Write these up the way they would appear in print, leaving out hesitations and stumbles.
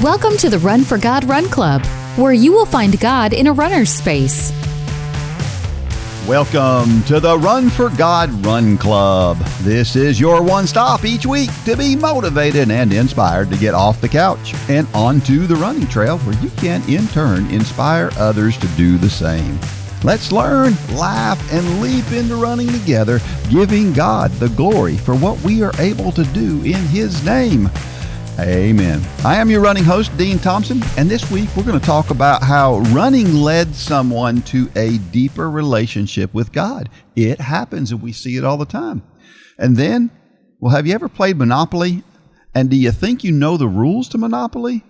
Welcome to the Run for God Run Club, where you will find God in a runner's space. Welcome to the Run for God Run Club. This is your one stop each week to be motivated and inspired to get off the couch and onto the running trail where you can in turn inspire others to do the same. Let's learn, laugh, and leap into running together, giving God the glory for what we are able to do in His name. Amen. I am your running host, Dean Thompson, and this week we're going to talk about how running led someone to a deeper relationship with God. It happens, and we see it all the time. And then, well, have you ever played Monopoly? And do you think you know the rules to Monopoly?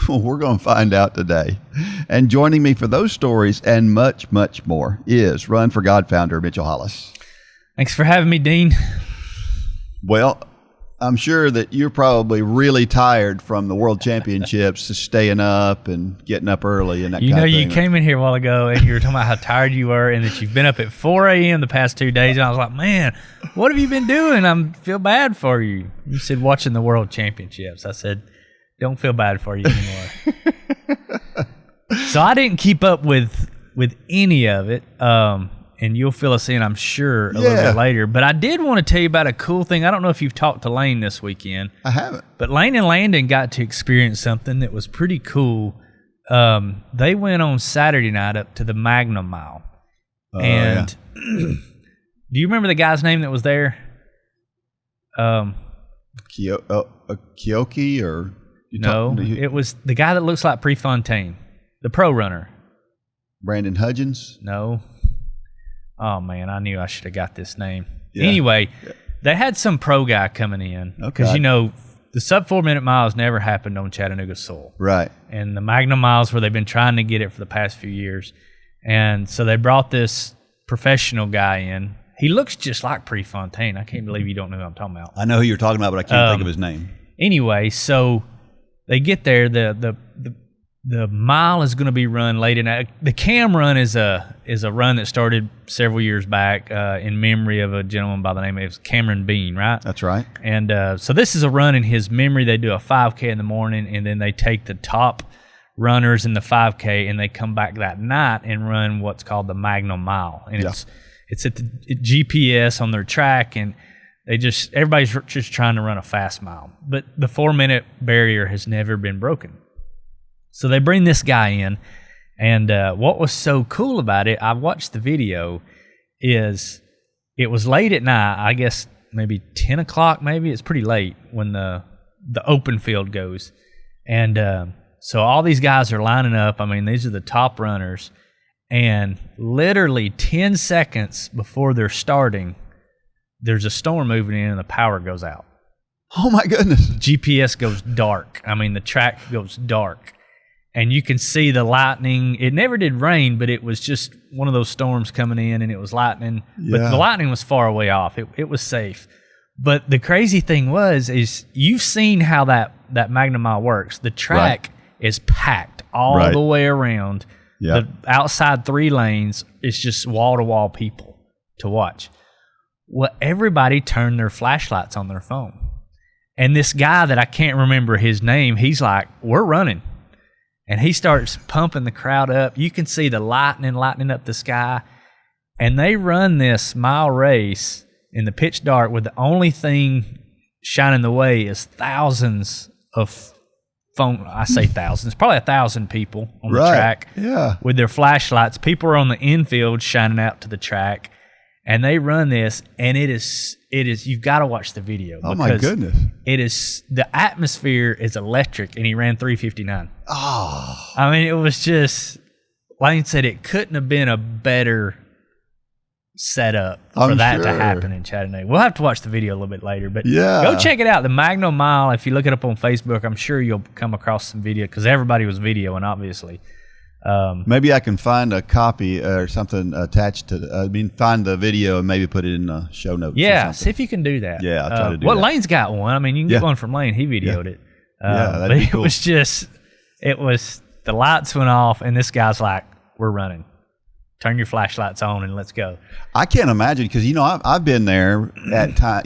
Well, we're going to find out today. And joining me for those stories and much, much more is Run for God founder Mitchell Hollis. Thanks for having me, Dean. Well, I'm sure that you're probably really tired from the World Championships, staying up and getting up early and that kind of thing. You came in here a while ago and you were talking about how tired you were and that you've been up at 4 a.m. the past 2 days. And I was like, man, what have you been doing? I feel bad for you. You said watching the World Championships. I said, don't feel bad for you anymore. So I didn't keep up with any of it. And you'll fill us in, I'm sure, a little bit later. But I did want to tell you about a cool thing. I don't know if you've talked to Lane this weekend. I haven't. But Lane and Landon got to experience something that was pretty cool. They went on Saturday night up to the Magnum Mile. Do you remember the guy's name that was there? Kyoki or... It was the guy that looks like Prefontaine, the pro runner. Brandon Hudgens? No. Oh, man, I knew I should have got this name. Yeah. Anyway, they had some pro guy coming in. Because, the sub 4 minute miles never happened on Chattanooga soil. Right. And the Magnum miles where they've been trying to get it for the past few years. And so they brought this professional guy in. He looks just like Prefontaine. I can't believe you don't know who I'm talking about. I know who you're talking about, but I can't think of his name. Anyway, so they get there. The mile is going to be run late at night. The Cam Run is a run that started several years back in memory of a gentleman by the name of Cameron Bean, right? That's right. And so this is a run in his memory. They do a 5K in the morning, and then they take the top runners in the 5K, and they come back that night and run what's called the Magnum Mile. And it's at the GPS on their track, and everybody's just trying to run a fast mile. But the 4 minute barrier has never been broken. So they bring this guy in, and what was so cool about it, I watched the video, is it was late at night, I guess maybe 10 o'clock maybe, it's pretty late when the open field goes. And so all these guys are lining up, I mean, these are the top runners, and literally 10 seconds before they're starting, there's a storm moving in and the power goes out. Oh my goodness. GPS goes dark. I mean, the track goes dark. And you can see the lightning. It never did rain, but it was just one of those storms coming in, and it was lightning. Yeah. But the lightning was far away off. It was safe. But the crazy thing is you've seen how that Magnum Mile works. The track is packed all the way around. Yep. The outside 3 lanes is just wall-to-wall people to watch. Well, everybody turned their flashlights on their phone. And this guy that I can't remember his name, he's like, we're running. And he starts pumping the crowd up. You can see the lightning up the sky. And they run this mile race in the pitch dark with the only thing shining the way is thousands of I say thousands, probably 1,000 people on the track with their flashlights. People are on the infield shining out to the track. And they run this, and it is. You've got to watch the video. Oh my goodness! It is, the atmosphere is electric, and he ran 3:59. Oh, I mean, it was just. Lane said it couldn't have been a better setup for that to happen in Chattanooga. We'll have to watch the video a little bit later, but go check it out. The Magnum Mile. If you look it up on Facebook, I'm sure you'll come across some video because everybody was videoing, obviously. Maybe I can find a copy or something attached to find the video and maybe put it in the show notes. Yeah, see if you can do that. Yeah, I'll try to do that. Well, Lane's got one. I mean, you can get one from Lane. He videoed it. That'd be cool. It was, the lights went off, and this guy's like, we're running. Turn your flashlights on and let's go. I can't imagine because, I've been there at time,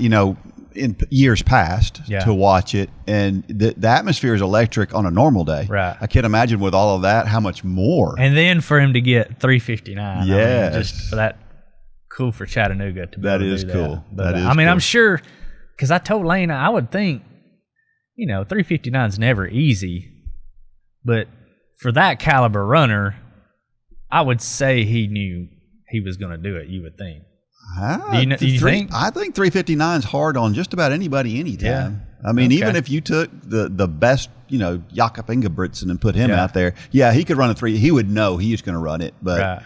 in years past to watch it, and the atmosphere is electric on a normal day. Right. I can't imagine with all of that how much more. And then for him to get 359, yes. Just for that, cool for Chattanooga to be able to do that. Cool. But, that is I mean, cool. I'm sure, because I told Lane, I would think, 359 is never easy, but for that caliber runner, I would say he knew he was going to do it. You would think. Do you think? I think 359 is hard on just about anybody anytime. Yeah. I mean, even if you took the best, Jakob Ingebrigtsen and put him out there, he could run a 3. He would know he was going to run it, but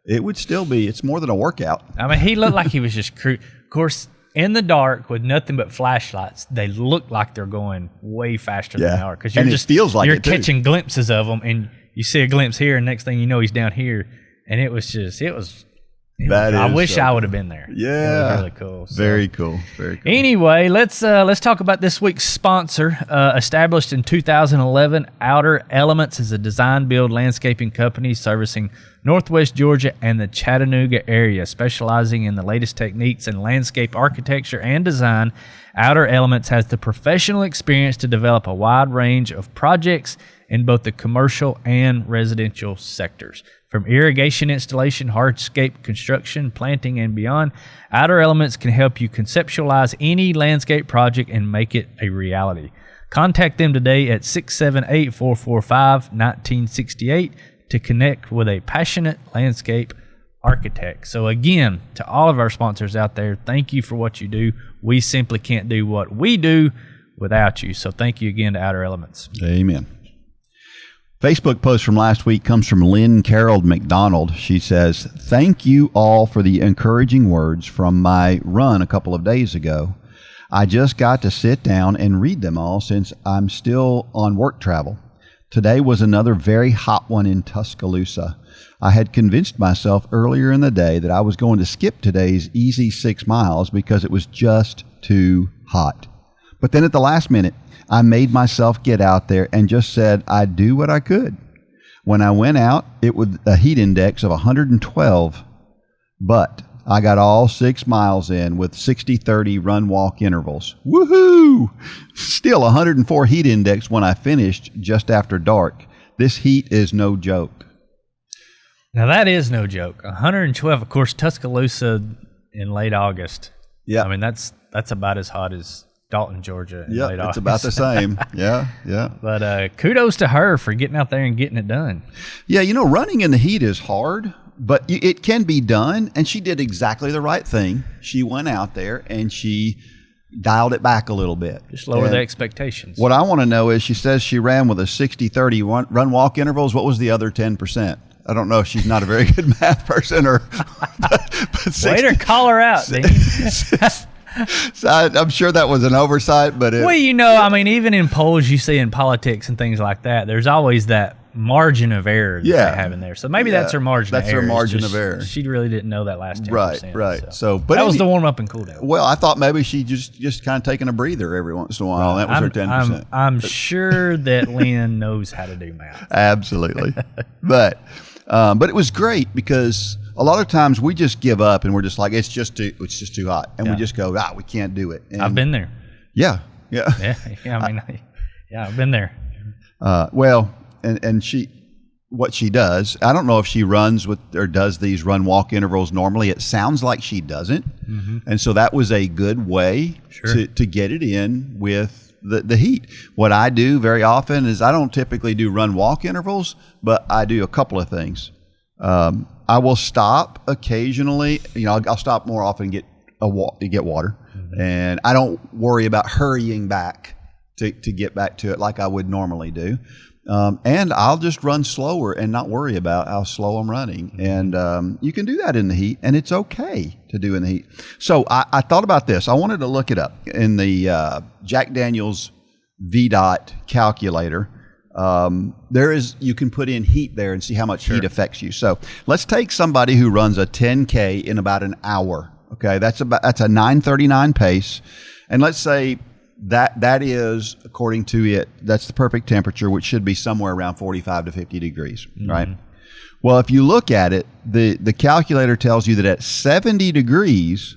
it would still be. It's more than a workout. I mean, he looked like he was just of course, in the dark with nothing but flashlights, they look like they're going way faster than they are, because you're catching glimpses of them, and you see a glimpse here, and next thing you know, he's down here, and it was. I wish I would have been there. Yeah, it was really cool. So, very cool. Very cool. Anyway, let's talk about this week's sponsor. Established in 2011, Outer Elements is a design-build landscaping company servicing Northwest Georgia and the Chattanooga area, specializing in the latest techniques in landscape architecture and design. Outer Elements has the professional experience to develop a wide range of projects in both the commercial and residential sectors. From irrigation installation, hardscape construction, planting, and beyond, Outer Elements can help you conceptualize any landscape project and make it a reality. Contact them today at 678-445-1968 to connect with a passionate landscape architect. So again, to all of our sponsors out there, thank you for what you do. We simply can't do what we do without you. So thank you again to Outer Elements. Amen. Facebook post from last week comes from Carrol McDonald. She says, "Thank you all for the encouraging words from my run a couple of days ago. I just got to sit down and read them all since I'm still on work travel. Today was another very hot one in Tuscaloosa. I had convinced myself earlier in the day that I was going to skip today's easy 6 miles because it was just too hot. But then at the last minute, I made myself get out there and just said I'd do what I could. When I went out, it was a heat index of 112, but I got all 6 miles in with 60-30 run-walk intervals. Woohoo! Still 104 heat index when I finished just after dark. This heat is no joke." Now that is no joke. 112, of course, Tuscaloosa in late August. Yeah. I mean, that's about as hot as Dalton, Georgia. Yeah, it's about the same. Yeah. But kudos to her for getting out there and getting it done. Yeah, running in the heat is hard, but it can be done, and she did exactly the right thing. She went out there and she dialed it back a little bit. Just lower the expectations. What I want to know is, she says she ran with a 60-30 run-walk intervals. What was the other 10%? I don't know if she's not a very good math person or... but way to call her out, Dean. So I'm sure that was an oversight, but I mean, even in polls you see in politics and things like that, there's always that margin of error that they have in there. So maybe that's her margin of error. That's her margin of error. She really didn't know that last 10%. Right. So, but that was the warm up and cool down. Well, I thought maybe she just kind of taking a breather every once in a while. That was her 10%. I'm sure that Lynn knows how to do math. Absolutely. But it was great because a lot of times we just give up and we're just like, it's just too hot, and we just go, we can't do it. And I've been there. Yeah. I've been there. And what she does, I don't know if she runs with or does these run walk intervals normally. It sounds like she doesn't, and so that was a good way to get it in with the heat. What I do very often is I don't typically do run walk intervals, but I do a couple of things. I will stop occasionally. I'll stop more often and get water, and I don't worry about hurrying back to get back to it like I would normally do. And I'll just run slower and not worry about how slow I'm running. And you can do that in the heat, and it's okay to do in the heat. So I thought about this. I wanted to look it up in the Jack Daniels VDOT calculator. You can put in heat there and see how much heat affects you. So let's take somebody who runs a 10K in about an hour. Okay, that's a 9:39 pace, and let's say that is, according to it, that's the perfect temperature, which should be somewhere around 45 to 50 degrees, right? Well, if you look at it, the calculator tells you that at 70 degrees,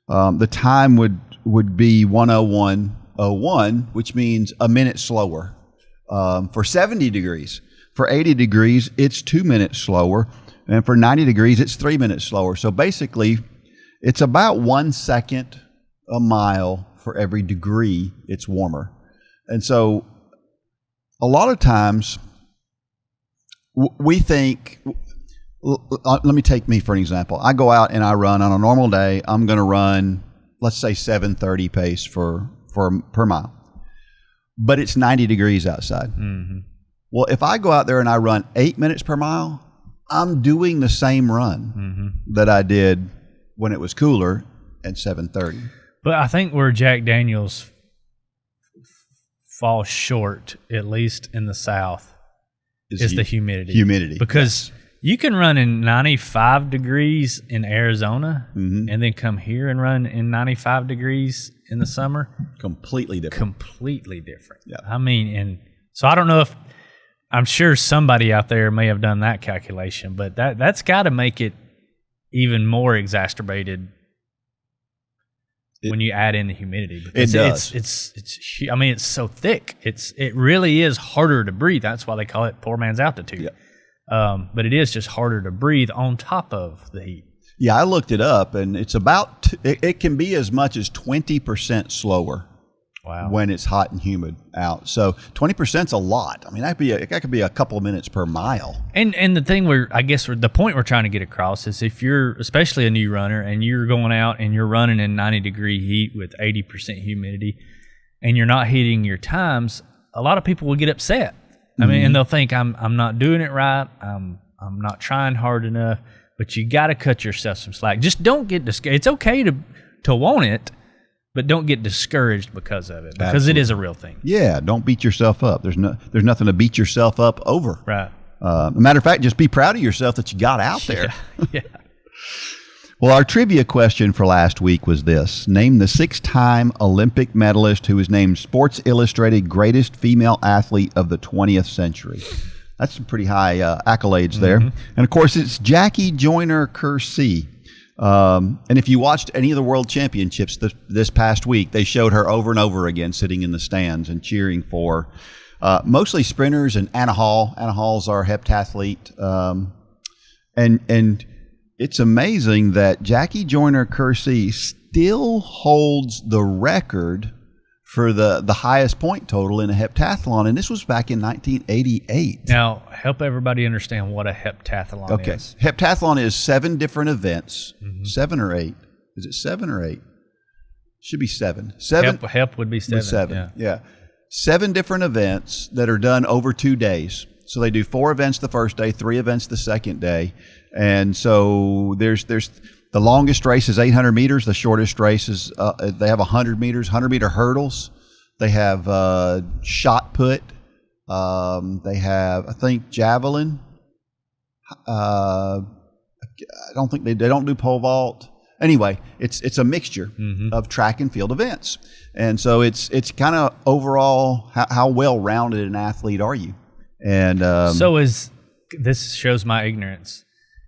the time would would be 101.01, which means a minute slower. For 70 degrees. For 80 degrees, it's 2 minutes slower. And for 90 degrees, it's 3 minutes slower. So basically, it's about 1 second a mile for every degree it's warmer. And so a lot of times we think, let me take me for an example. I go out and I run on a normal day. I'm going to run, let's say 7:30 pace per mile. But it's 90 degrees outside. Mm-hmm. Well, if I go out there and I run 8 minutes per mile, I'm doing the same run that I did when it was cooler at 7:30. But I think where Jack Daniels falls short, at least in the South, is the humidity. Because you can run in 95 degrees in Arizona and then come here and run in 95 degrees in the summer. Completely different. Yeah. I mean, and so I don't know if, I'm sure somebody out there may have done that calculation, but that's got to make it even more exacerbated when you add in the humidity. Because it does. It's I mean, it's so thick. It really is harder to breathe. That's why they call it poor man's altitude. Yeah. But it is just harder to breathe on top of the heat. Yeah, I looked it up, and it's about, it can be as much as 20% slower. Wow. When it's hot and humid out. So 20% is a lot. I mean, that could be a couple of minutes per mile. And the thing the point we're trying to get across is if you're especially a new runner and you're going out and you're running in 90-degree heat with 80% humidity and you're not hitting your times, a lot of people will get upset. I mean, and they'll think I'm not doing it right. I'm not trying hard enough. But you got to cut yourself some slack. Just don't get discouraged. It's okay to want it, but don't get discouraged because of it, because Absolutely. It is a real thing. Yeah, don't beat yourself up. There's nothing to beat yourself up over. Right. As a matter of fact, just be proud of yourself that you got out there. Yeah. Well, our trivia question for last week was this. Name the 6-time Olympic medalist who was named Sports Illustrated Greatest Female Athlete of the 20th Century. That's some pretty high accolades there. And, of course, it's Jackie Joyner-Kersee. And if you watched any of the World Championships this past week, they showed her over and over again sitting in the stands and cheering for mostly sprinters and Anna Hall. Anna Hall's our heptathlete. And it's amazing that Jackie Joyner-Kersee still holds the record for the highest point total in a heptathlon, and this was back in 1988. Now, help everybody understand what a heptathlon is. Okay, heptathlon is 7 different events, 7 or 8. Is it 7 or 8? Should be 7. 7. Hep would be 7. 7. Yeah. 7 different events that are done over 2 days. So they do 4 events the first day, 3 events the second day, and so there's the longest race is 800 meters. The shortest race is they have 100 meters, 100-meter hurdles. They have shot put. They have, I think, javelin. I don't think they don't do pole vault. Anyway, it's a mixture of track and field events, and so it's kind of overall how well rounded an athlete are you? And so this shows my ignorance.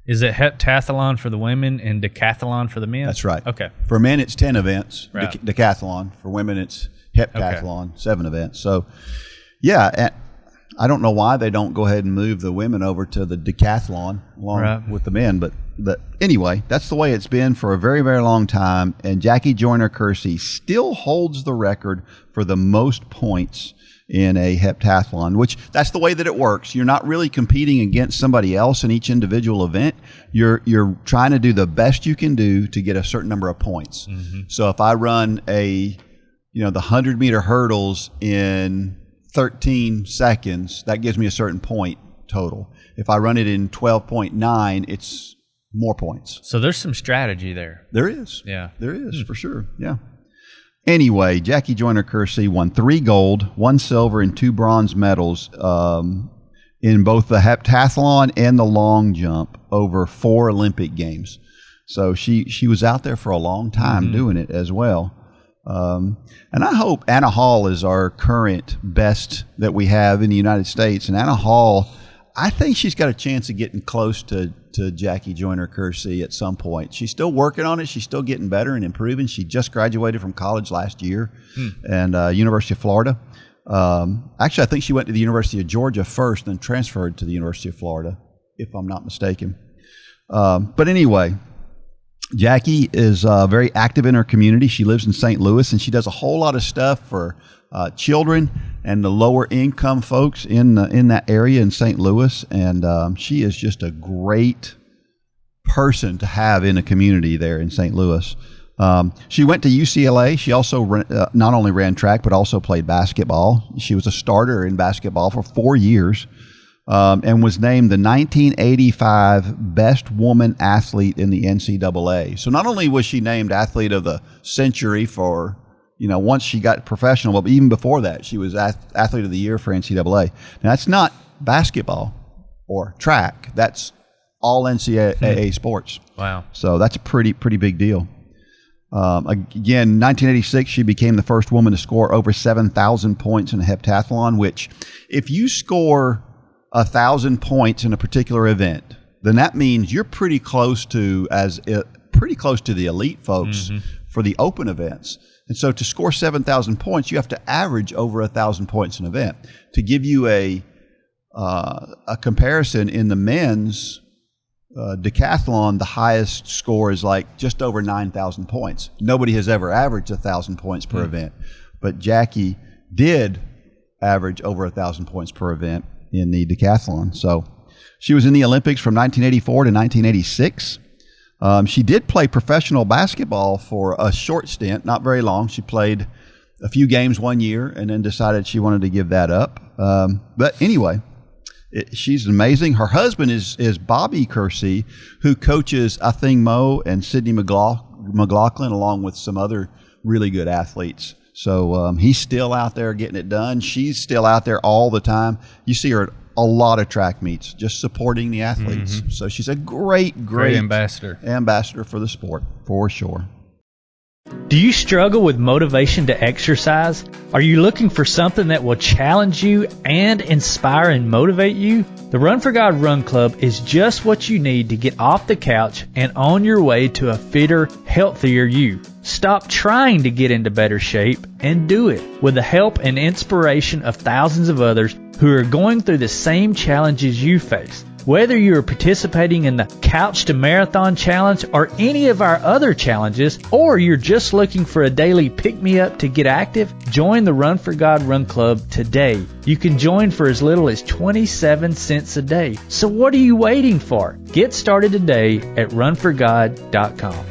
Is it heptathlon for the women and decathlon for the men? That's right. Okay. For men, it's 10 events, right. Decathlon. For women, it's heptathlon, 7 events. So, yeah, I don't know why they don't go ahead and move the women over to the decathlon along with the men. But anyway, that's the way it's been for a very, very long time. And Jackie Joyner-Kersee still holds the record for the most points in a heptathlon, which that's the way that it works. You're not really competing against somebody else in each individual event. You're trying to do the best you can do to get a certain number of points. So if I run the 100-meter hurdles in 13 seconds, that gives me a certain point total. If I run it in 12.9, it's more points. So there's some strategy there. There is. Yeah. There is, for sure. Yeah. Anyway, Jackie Joyner-Kersee won 3 gold, 1 silver, and 2 bronze medals in both the heptathlon and the long jump over 4 Olympic Games. So she was out there for a long time doing it as well. And I hope Anna Hall is our current best that we have in the United States. And Anna Hall, I think she's got a chance of getting close to to Jackie Joyner Kersey at some point. She's still working on it. She's still getting better and improving. She just graduated from college last year and University of Florida. Actually, I think she went to the University of Georgia first, then transferred to the University of Florida, if I'm not mistaken. But anyway, Jackie is very active in her community. She lives in St. Louis, and she does a whole lot of stuff for children and the lower income folks in that area in St. Louis. And she is just a great person to have in a community there in St. Louis. She went to UCLA. She also not only ran track, but also played basketball. She was a starter in basketball for 4 years. And was named the 1985 Best Woman Athlete in the NCAA. So not only was she named Athlete of the Century for, once she got professional, but even before that, she was Athlete of the Year for NCAA. Now, that's not basketball or track. That's all NCAA sports. Wow. So that's a pretty big deal. Again, 1986, she became the first woman to score over 7,000 points in a heptathlon, which if you score 1,000 points in a particular event, then that means you're pretty close to the elite folks for the open events. And so to score 7,000 points, you have to average over 1,000 points an event. To give you a comparison, in the men's decathlon, the highest score is like just over 9,000 points. Nobody has ever averaged 1,000 points per event, but Jackie did average over 1,000 points per event in the decathlon. So she was in the Olympics from 1984 to 1986. She did play professional basketball for a short stint, not very long. She played a few games 1 year and then decided she wanted to give that up. But anyway, she's amazing. Her husband is Bobby Kersey, who coaches Athing Mo and Sydney McLaughlin, along with some other really good athletes. So he's still out there getting it done. She's still out there all the time. You see her at a lot of track meets, just supporting the athletes. So she's a great ambassador for the sport, for sure. Do you struggle with motivation to exercise? Are you looking for something that will challenge you and inspire and motivate you? The Run for God Run Club is just what you need to get off the couch and on your way to a fitter, healthier you. Stop trying to get into better shape and do it with the help and inspiration of thousands of others who are going through the same challenges you face. Whether you are participating in the Couch to Marathon Challenge or any of our other challenges, or you're just looking for a daily pick-me-up to get active, join the Run for God Run Club today. You can join for as little as 27 cents a day. So what are you waiting for? Get started today at runforgod.com.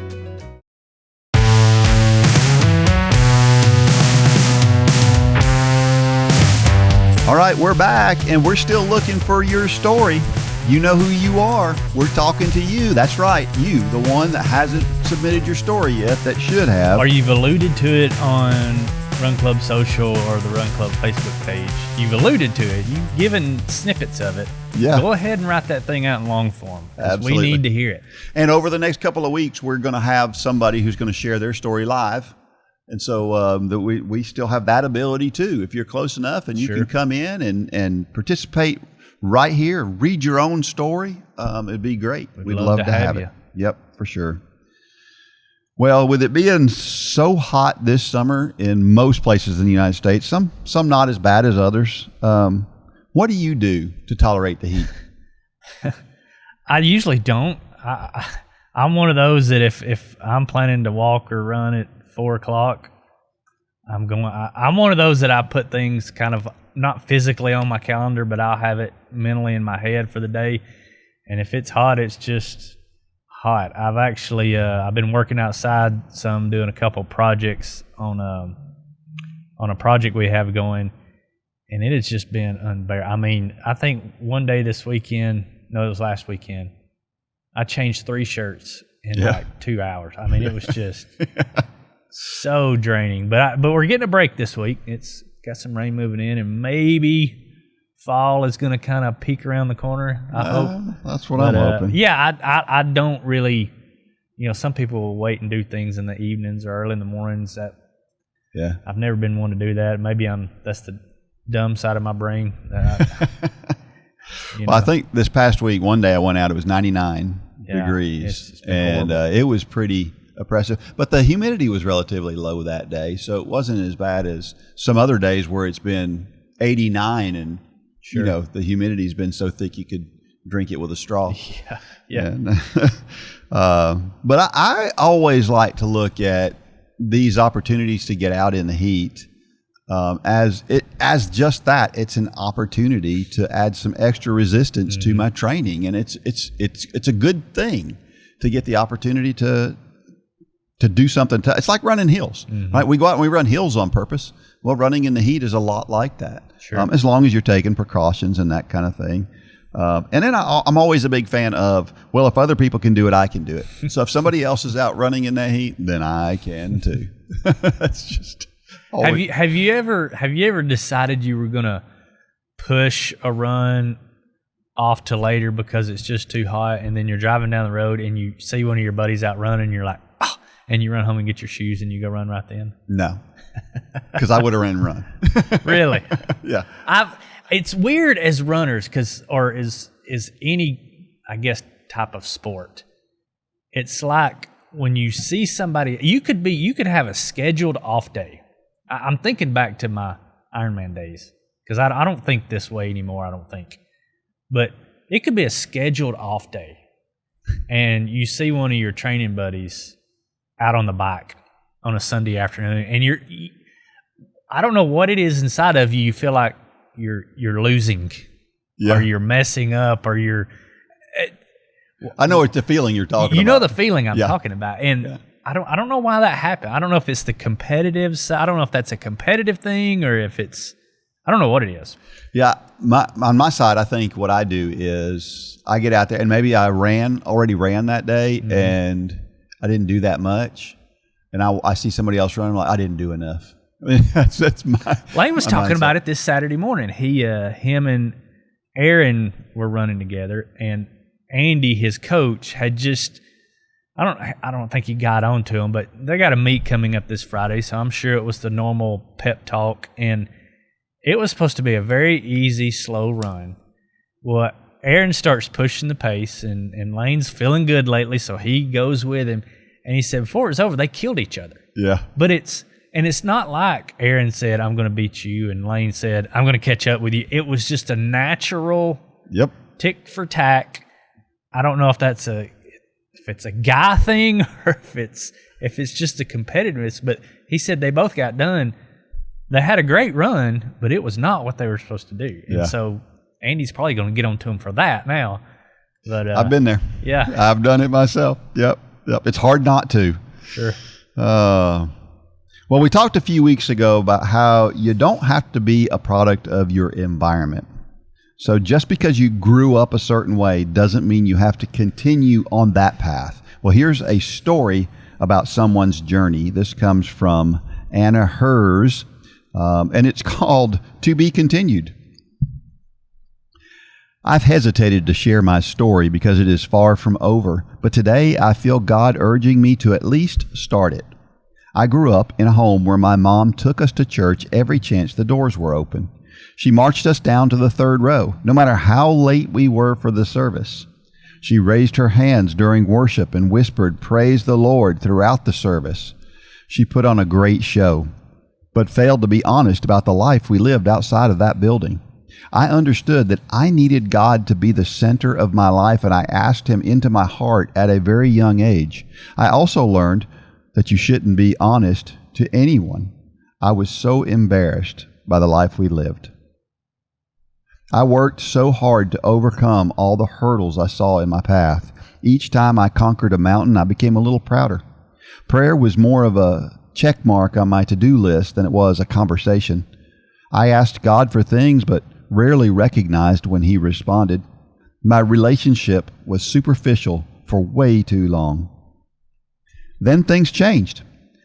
All right, we're back, and we're still looking for your story. You know who you are. We're talking to you. That's right, you, the one that hasn't submitted your story yet that should have. Or you've alluded to it on Run Club Social or the Run Club Facebook page. You've alluded to it. You've given snippets of it. Yeah. Go ahead and write that thing out in long form. Absolutely. We need to hear it. And over the next couple of weeks, we're going to have somebody who's going to share their story live. And so we still have that ability too. If you're close enough and you can come in and participate right here, read your own story, it'd be great. We'd love to have it. Yep, for sure. Well, with it being so hot this summer in most places in the United States, some not as bad as others, what do you do to tolerate the heat? I usually don't. I'm one of those that if I'm planning to walk or run at 4 o'clock, I'm one of those that I put things kind of not physically on my calendar, but I'll have it mentally in my head for the day. And if it's hot, it's just hot. I've actually I've been working outside some, doing a couple projects on a project we have going, and it has just been unbearable. I mean, I think one day this weekend, no, it was last weekend, I changed 3 shirts in like 2 hours. I mean, it was just so draining. But we're getting a break this week. It's got some rain moving in, and maybe fall is going to kind of peek around the corner. I hope. That's what I'm hoping. Yeah, I don't really, some people will wait and do things in the evenings or early in the mornings. I've never been one to do that. Maybe that's the dumb side of my brain. Well, I think this past week, one day I went out, it was 99 degrees, it's and it was pretty oppressive. But the humidity was relatively low that day, so it wasn't as bad as some other days where it's been 89 and the humidity's been so thick you could drink it with a straw. Yeah. And, but I always like to look at these opportunities to get out in the heat as just that. It's an opportunity to add some extra resistance to my training, and it's a good thing to get the opportunity to do something. It's like running hills, right? We go out and we run hills on purpose. Well, running in the heat is a lot like that, as long as you're taking precautions and that kind of thing. And then I'm always a big fan of, well, if other people can do it, I can do it. So if somebody else is out running in that heat, then I can too. That's just always. Have you ever decided you were gonna push a run off to later because it's just too hot, and then you're driving down the road and you see one of your buddies out running, and you're like, oh, and you run home and get your shoes and you go run right then? No, because I would have run. Really? Yeah. It's weird as runners, or is any, I guess, type of sport. It's like when you see somebody, you could have a scheduled off day. I'm thinking back to my Ironman days, because I don't think this way anymore, I don't think. But it could be a scheduled off day, and you see one of your training buddies out on the bike on a Sunday afternoon, and I don't know what it is inside of you. You feel like you're losing, or you're messing up, or you're. I know it's the feeling you're talking about. You know the feeling I'm talking about, and I don't know why that happened. I don't know if it's the competitive side. I don't know if that's a competitive thing, or if it's. I don't know what it is. Yeah, on my side, I think what I do is I get out there, and maybe I already ran that day, and I didn't do that much, and I see somebody else running, I'm like, I didn't do enough. I mean, that's my. Lane was talking about it this Saturday morning. Him and Aaron were running together, and Andy, his coach, had just. I don't think he got on to him, but they got a meet coming up this Friday, so I'm sure it was the normal pep talk, and it was supposed to be a very easy, slow run. Well, Aaron starts pushing the pace, and Lane's feeling good lately, so he goes with him, and he said before it was over, they killed each other. Yeah, but it's not like Aaron said, I'm going to beat you, and Lane said, I'm going to catch up with you. It was just a natural tick for tack. I don't know if it's a guy thing or if it's just a competitiveness, but he said they both got done. They had a great run, but it was not what they were supposed to do. And so Andy's probably going to get on to him for that now. But I've been there. Yeah. I've done it myself. Yep. It's hard not to. Sure. Well, we talked a few weeks ago about how you don't have to be a product of your environment. So just because you grew up a certain way doesn't mean you have to continue on that path. Well, here's a story about someone's journey. This comes from Anna Herz, and it's called To Be Continued. I've hesitated to share my story because it is far from over, but today I feel God urging me to at least start it. I grew up in a home where my mom took us to church every chance the doors were open. She marched us down to the third row, no matter how late we were for the service. She raised her hands during worship and whispered, "Praise the Lord," throughout the service. She put on a great show, but failed to be honest about the life we lived outside of that building. I understood that I needed God to be the center of my life, and I asked Him into my heart at a very young age. I also learned that you shouldn't be honest to anyone. I was so embarrassed by the life we lived. I worked so hard to overcome all the hurdles I saw in my path. Each time I conquered a mountain, I became a little prouder. Prayer was more of a check mark on my to-do list than it was a conversation. I asked God for things, but rarely recognized when He responded. My relationship was superficial for way too long. Then things changed.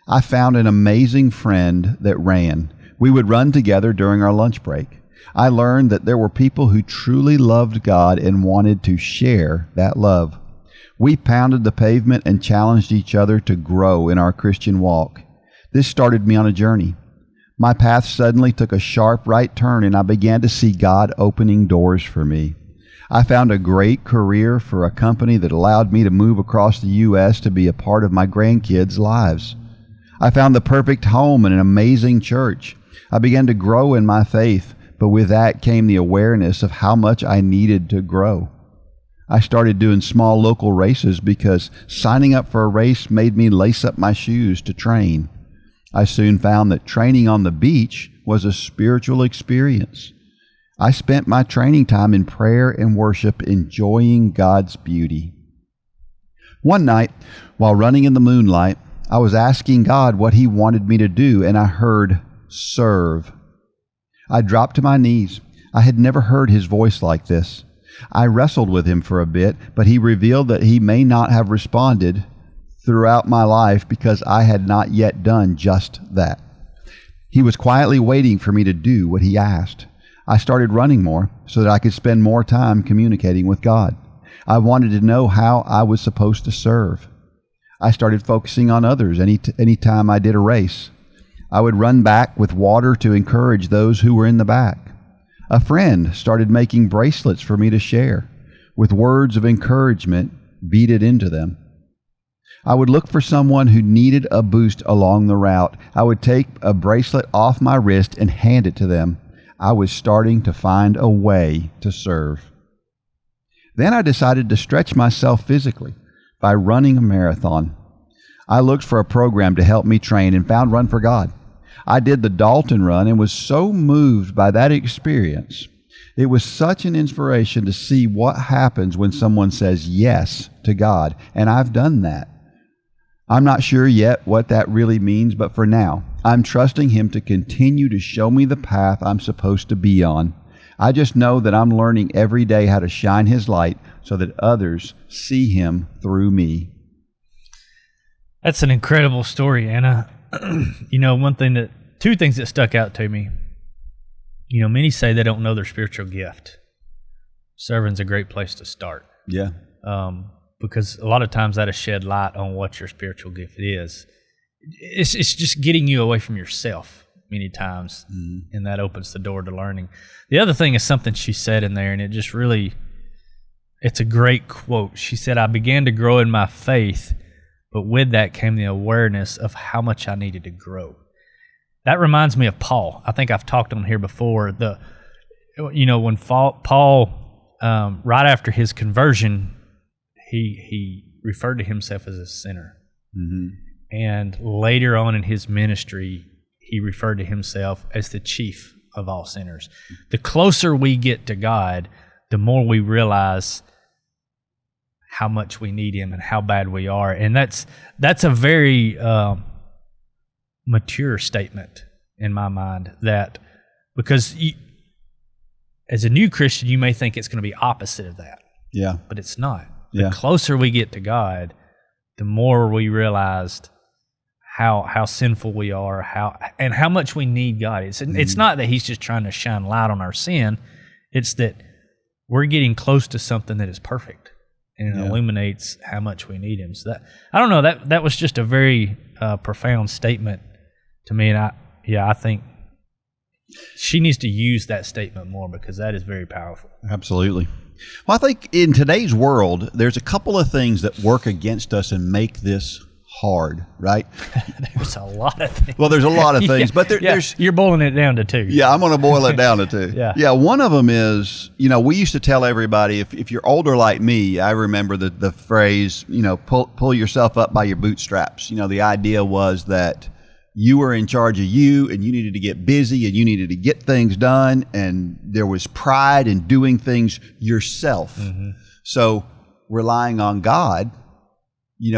I found an amazing friend that ran. We would run together during our lunch break. I learned that there were people who truly loved God and wanted to share that love. We pounded the pavement and challenged each other to grow in our Christian walk. This started me on a journey. My path suddenly took a sharp right turn, and I began to see God opening doors for me. I found a great career for a company that allowed me to move across the U.S. to be a part of my grandkids' lives. I found the perfect home and an amazing church. I began to grow in my faith, but with that came the awareness of how much I needed to grow. I started doing small local races because signing up for a race made me lace up my shoes to train. I soon found that training on the beach was a spiritual experience. I spent my training time in prayer and worship, enjoying God's beauty. One night, while running in the moonlight, I was asking God what He wanted me to do, and I heard, "Serve." I dropped to my knees. I had never heard His voice like this. I wrestled with Him for a bit, but He revealed that He may not have responded throughout my life because I had not yet done just that. He was quietly waiting for me to do what He asked. I started running more so that I could spend more time communicating with God. I wanted to know how I was supposed to serve. I started focusing on others any time I did a race. I would run back with water to encourage those who were in the back. A friend started making bracelets for me to share, with words of encouragement beaded into them. I would look for someone who needed a boost along the route. I would take a bracelet off my wrist and hand it to them. I was starting to find a way to serve. Then I decided to stretch myself physically by running a marathon. I looked for a program to help me train and found Run for God. I did the Dalton run and was so moved by that experience. It was such an inspiration to see what happens when someone says yes to God, and I've done that. I'm not sure yet what that really means, but for now, I'm trusting Him to continue to show me the path I'm supposed to be on. I just know that I'm learning every day how to shine His light so that others see Him through me. That's an incredible story, Anna. Two things that stuck out to me. Many say they don't know their spiritual gift. Serving's a great place to start. Yeah. Because a lot of times that'll shed light on what your spiritual gift is. It's just getting you away from yourself many times, and that opens the door to learning. The other thing is something she said in there, and it's a great quote. She said, "I began to grow in my faith, but with that came the awareness of how much I needed to grow." That reminds me of Paul. I think I've talked on here before. When Paul, right after his conversion, he referred to himself as a sinner. Mm-hmm. And later on in his ministry, he referred to himself as the chief of all sinners. The closer we get to God, the more we realize how much we need Him and how bad we are. And that's a very mature statement in my mind, that because as a new Christian, you may think it's going to be opposite of that. Yeah. But it's not. The closer we get to God, the more we realized how sinful we are, how much we need God. It's not that He's just trying to shine light on our sin. It's that we're getting close to something that is perfect, and it illuminates how much we need Him. So that was just a very profound statement to me, and I think she needs to use that statement more, because that is very powerful. Absolutely. Well, I think in today's world, there's a couple of things that work against us and make this hard, right? There's a lot of things. Well, there's a lot of things, but there's... You're boiling it down to two. Yeah, I'm going to boil it down to two. Yeah, one of them is, we used to tell everybody, if you're older like me, I remember the phrase, pull yourself up by your bootstraps. The idea was that you were in charge of you, and you needed to get busy, and you needed to get things done, and there was pride in doing things yourself. Mm-hmm. So relying on God,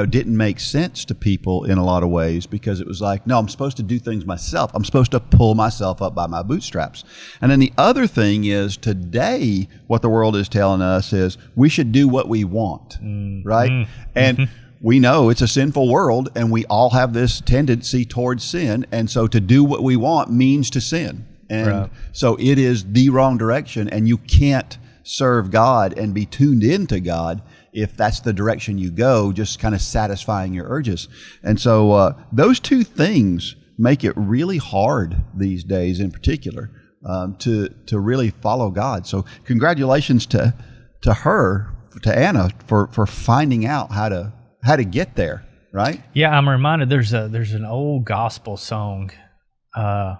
didn't make sense to people in a lot of ways, because it was like, no, I'm supposed to do things myself. I'm supposed to pull myself up by my bootstraps. And then the other thing is, today, what the world is telling us is we should do what we want, right? Mm-hmm. And we know it's a sinful world, and we all have this tendency towards sin. And so to do what we want means to sin. And so it is the wrong direction, and you can't serve God and be tuned into God if that's the direction you go, just kind of satisfying your urges. And so those two things make it really hard these days in particular to really follow God. So congratulations to to Anna for finding out how to get there, right? Yeah, I'm reminded there's an old gospel song, and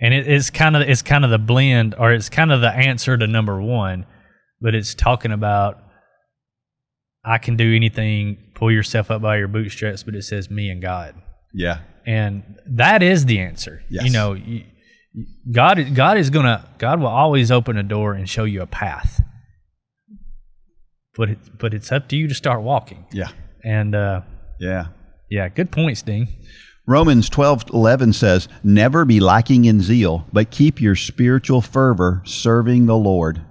it's kind of the blend, or it's kind of the answer to number one, but it's talking about I can do anything, pull yourself up by your bootstraps, but it says me and God. Yeah. And that is the answer. Yes. God will always open a door and show you a path. But it's up to you to start walking. Yeah. And yeah, good point, Sting. Romans 12:11 says, "Never be lacking in zeal, but keep your spiritual fervor serving the Lord."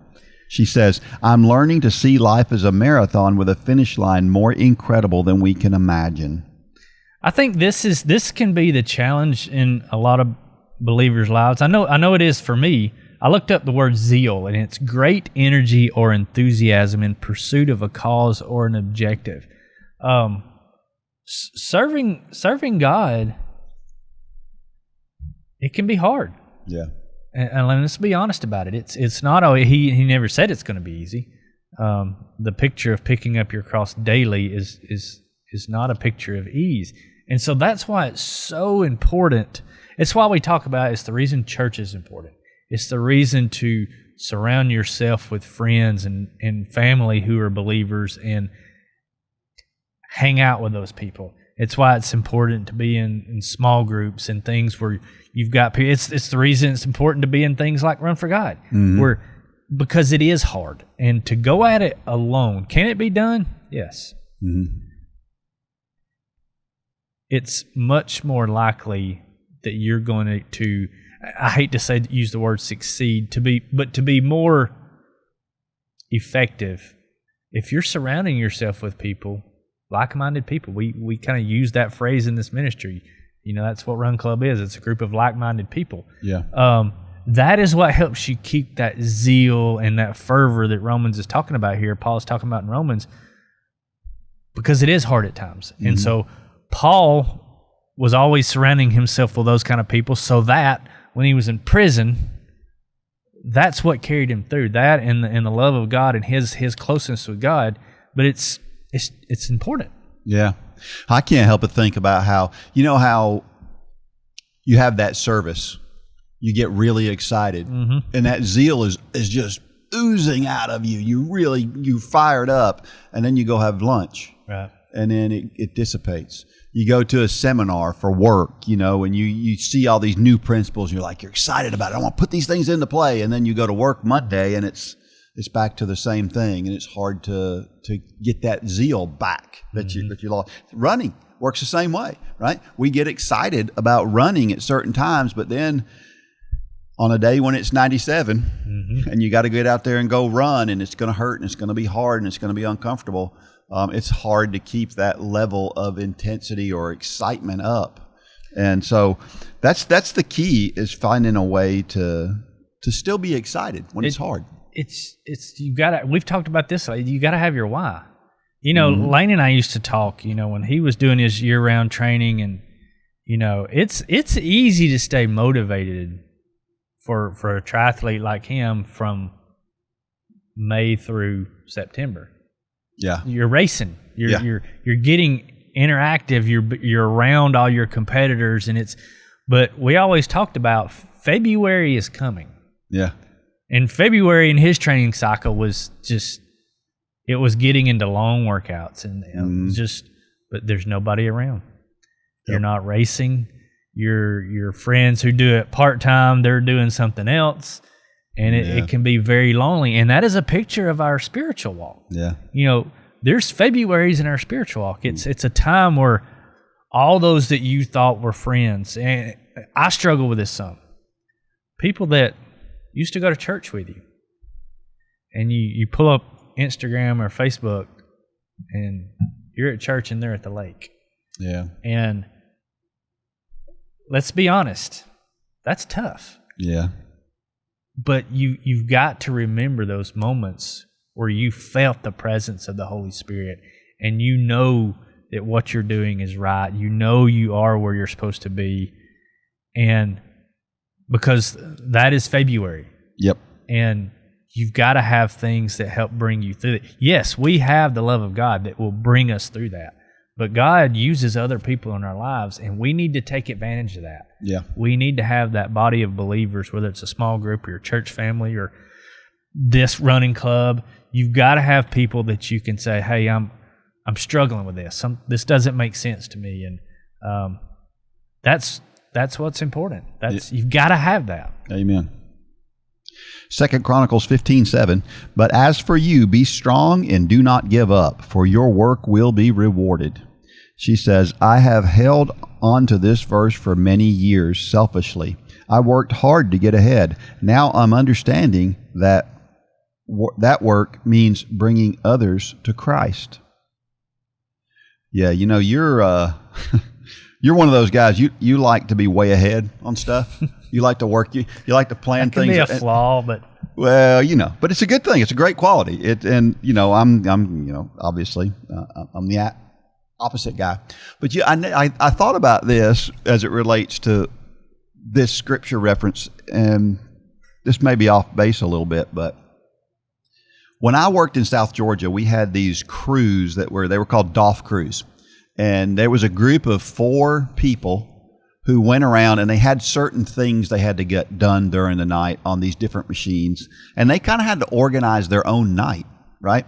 She says, "I'm learning to see life as a marathon with a finish line more incredible than we can imagine." I think this can be the challenge in a lot of believers' lives. I know it is for me. I looked up the word zeal, and it's great energy or enthusiasm in pursuit of a cause or an objective. Serving God, it can be hard. Yeah. And let's be honest about it. It's not. He never said it's going to be easy. The picture of picking up your cross daily is not a picture of ease. And so that's why it's so important. It's why we talk about it's the reason church is important. It's the reason to surround yourself with friends and family who are believers and hang out with those people. It's why it's important to be in small groups and things where you've got people. It's the reason it's important to be in things like Run for God, because it is hard. And to go at it alone, can it be done? Yes. Mm-hmm. It's much more likely that you're going to I hate to use the word succeed, to be more effective if you're surrounding yourself with people, like-minded people. We kind of use that phrase in this ministry. That's what Run Club is. It's a group of like-minded people. Yeah. That is what helps you keep that zeal and that fervor that Romans is talking about here, Paul is talking about in Romans, because it is hard at times. Mm-hmm. And so Paul was always surrounding himself with those kind of people, so that when he was in prison, that's what carried him through. That and the love of God and his closeness with God. But it's important. Yeah. I can't help but think about how you have that service, you get really excited, mm-hmm. and that zeal is just oozing out of you. You fired up, and then you go have lunch. Right. And then it dissipates. You go to a seminar for work, and you see all these new principles. And you're excited about it. I want to put these things into play. And then you go to work Monday, and it's back to the same thing. And it's hard to get that zeal back that mm-hmm. you lost. Running works the same way, right? We get excited about running at certain times, but then on a day when it's 97 mm-hmm. and you got to get out there and go run, and it's going to hurt, and it's going to be hard, and it's going to be uncomfortable. It's hard to keep that level of intensity or excitement up. And so that's the key, is finding a way to still be excited when it's hard. We've talked about this, you got to have your why. Mm-hmm. Lane and I used to talk, when he was doing his year-round training, and it's easy to stay motivated for a triathlete like him from May through September. Yeah, you're racing. You're getting interactive. You're around all your competitors, but we always talked about February is coming. Yeah, and February in his training cycle was it was getting into long workouts, and but there's nobody around. Yep. You're not racing. Your friends who do it part time, they're doing something else. And it can be very lonely. And that is a picture of our spiritual walk. Yeah. There's Februaries in our spiritual walk. It's a time where all those that you thought were friends, and I struggle with this some. People that used to go to church with you, and you pull up Instagram or Facebook, and you're at church and they're at the lake. Yeah. And let's be honest, that's tough. Yeah. But you've got to remember those moments where you felt the presence of the Holy Spirit, and you know that what you're doing is right. You know you are where you're supposed to be, and because that is February. Yep. And you've got to have things that help bring you through it. Yes, we have the love of God that will bring us through that. But God uses other people in our lives, and we need to take advantage of that. Yeah. We need to have that body of believers, whether it's a small group or your church family or this running club. You've got to have people that you can say, hey, I'm struggling with this. This doesn't make sense to me. And that's what's important. You've got to have that. Amen. 2 Chronicles 15:7, but as for you, be strong and do not give up, for your work will be rewarded. She says, I have held on to this verse for many years selfishly. I worked hard to get ahead. Now I'm understanding that that work means bringing others to Christ. Yeah, you're you're one of those guys. You like to be way ahead on stuff. You like to work. You like to plan things. That can be a flaw, but but it's a good thing. It's a great quality. I'm obviously I'm the opposite guy. But I thought about this as it relates to this scripture reference, and this may be off base a little bit, but when I worked in South Georgia, we had these crews they were called DOF crews, and there was a group of 4 people who went around, and they had certain things they had to get done during the night on these different machines, and they kind of had to organize their own night, right?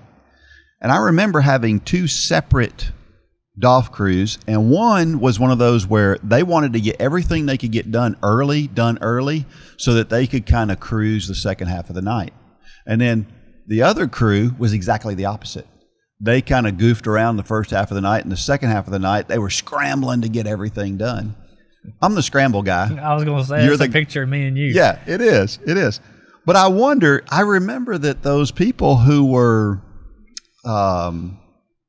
And I remember having 2 separate DOF crews, and one was one of those where they wanted to get everything they could get done early, so that they could kind of cruise the second half of the night. And then the other crew was exactly the opposite. They kind of goofed around the first half of the night, and the second half of the night, they were scrambling to get everything done. I'm the scramble guy. I was going to say, it's a picture of me and you. Yeah, it is. It is. But I remember that those people who were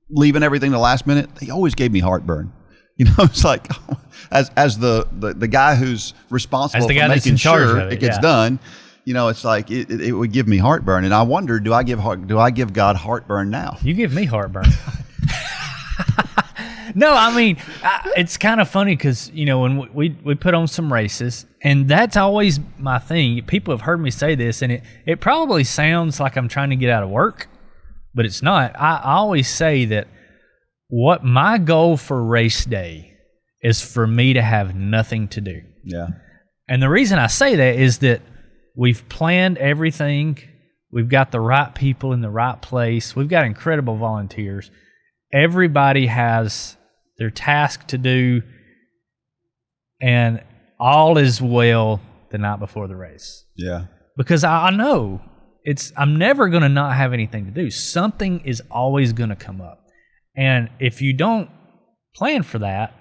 leaving everything the last minute, they always gave me heartburn. It's like, as the guy who's responsible for making sure it gets done, it's like it would give me heartburn. And I wonder, do I give God heartburn now? You give me heartburn. No, I mean, it's kind of funny because, when we put on some races, and that's always my thing. People have heard me say this, and it probably sounds like I'm trying to get out of work, but it's not. I always say that what my goal for race day is for me to have nothing to do. Yeah. And the reason I say that is that we've planned everything. We've got the right people in the right place. We've got incredible volunteers. Everybody has their task to do, and all is well the night before the race. Yeah. Because I know I'm never going to not have anything to do. Something is always going to come up. And if you don't plan for that,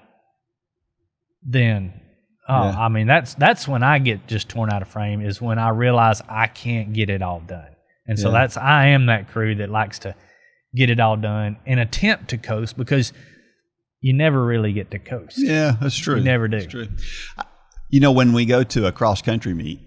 then I mean, that's when I get just torn out of frame, is when I realize I can't get it all done. And so I am that crew that likes to get it all done and attempt to coast, because you never really get to coast. Yeah, that's true. You never do. That's true. When we go to a cross-country meet,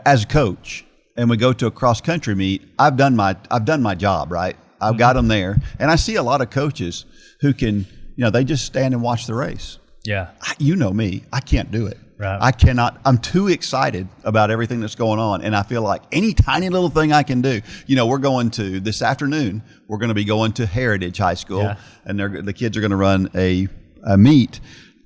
as a coach, and we go to a cross-country meet, I've done my job, right? I've got them there. And I see a lot of coaches who can, they just stand and watch the race. Yeah. You know me, I can't do it. Right. I cannot. I'm too excited about everything that's going on, and I feel like any tiny little thing I can do. We're going to this afternoon. We're going to be going to Heritage High School, and the kids are going to run a meet,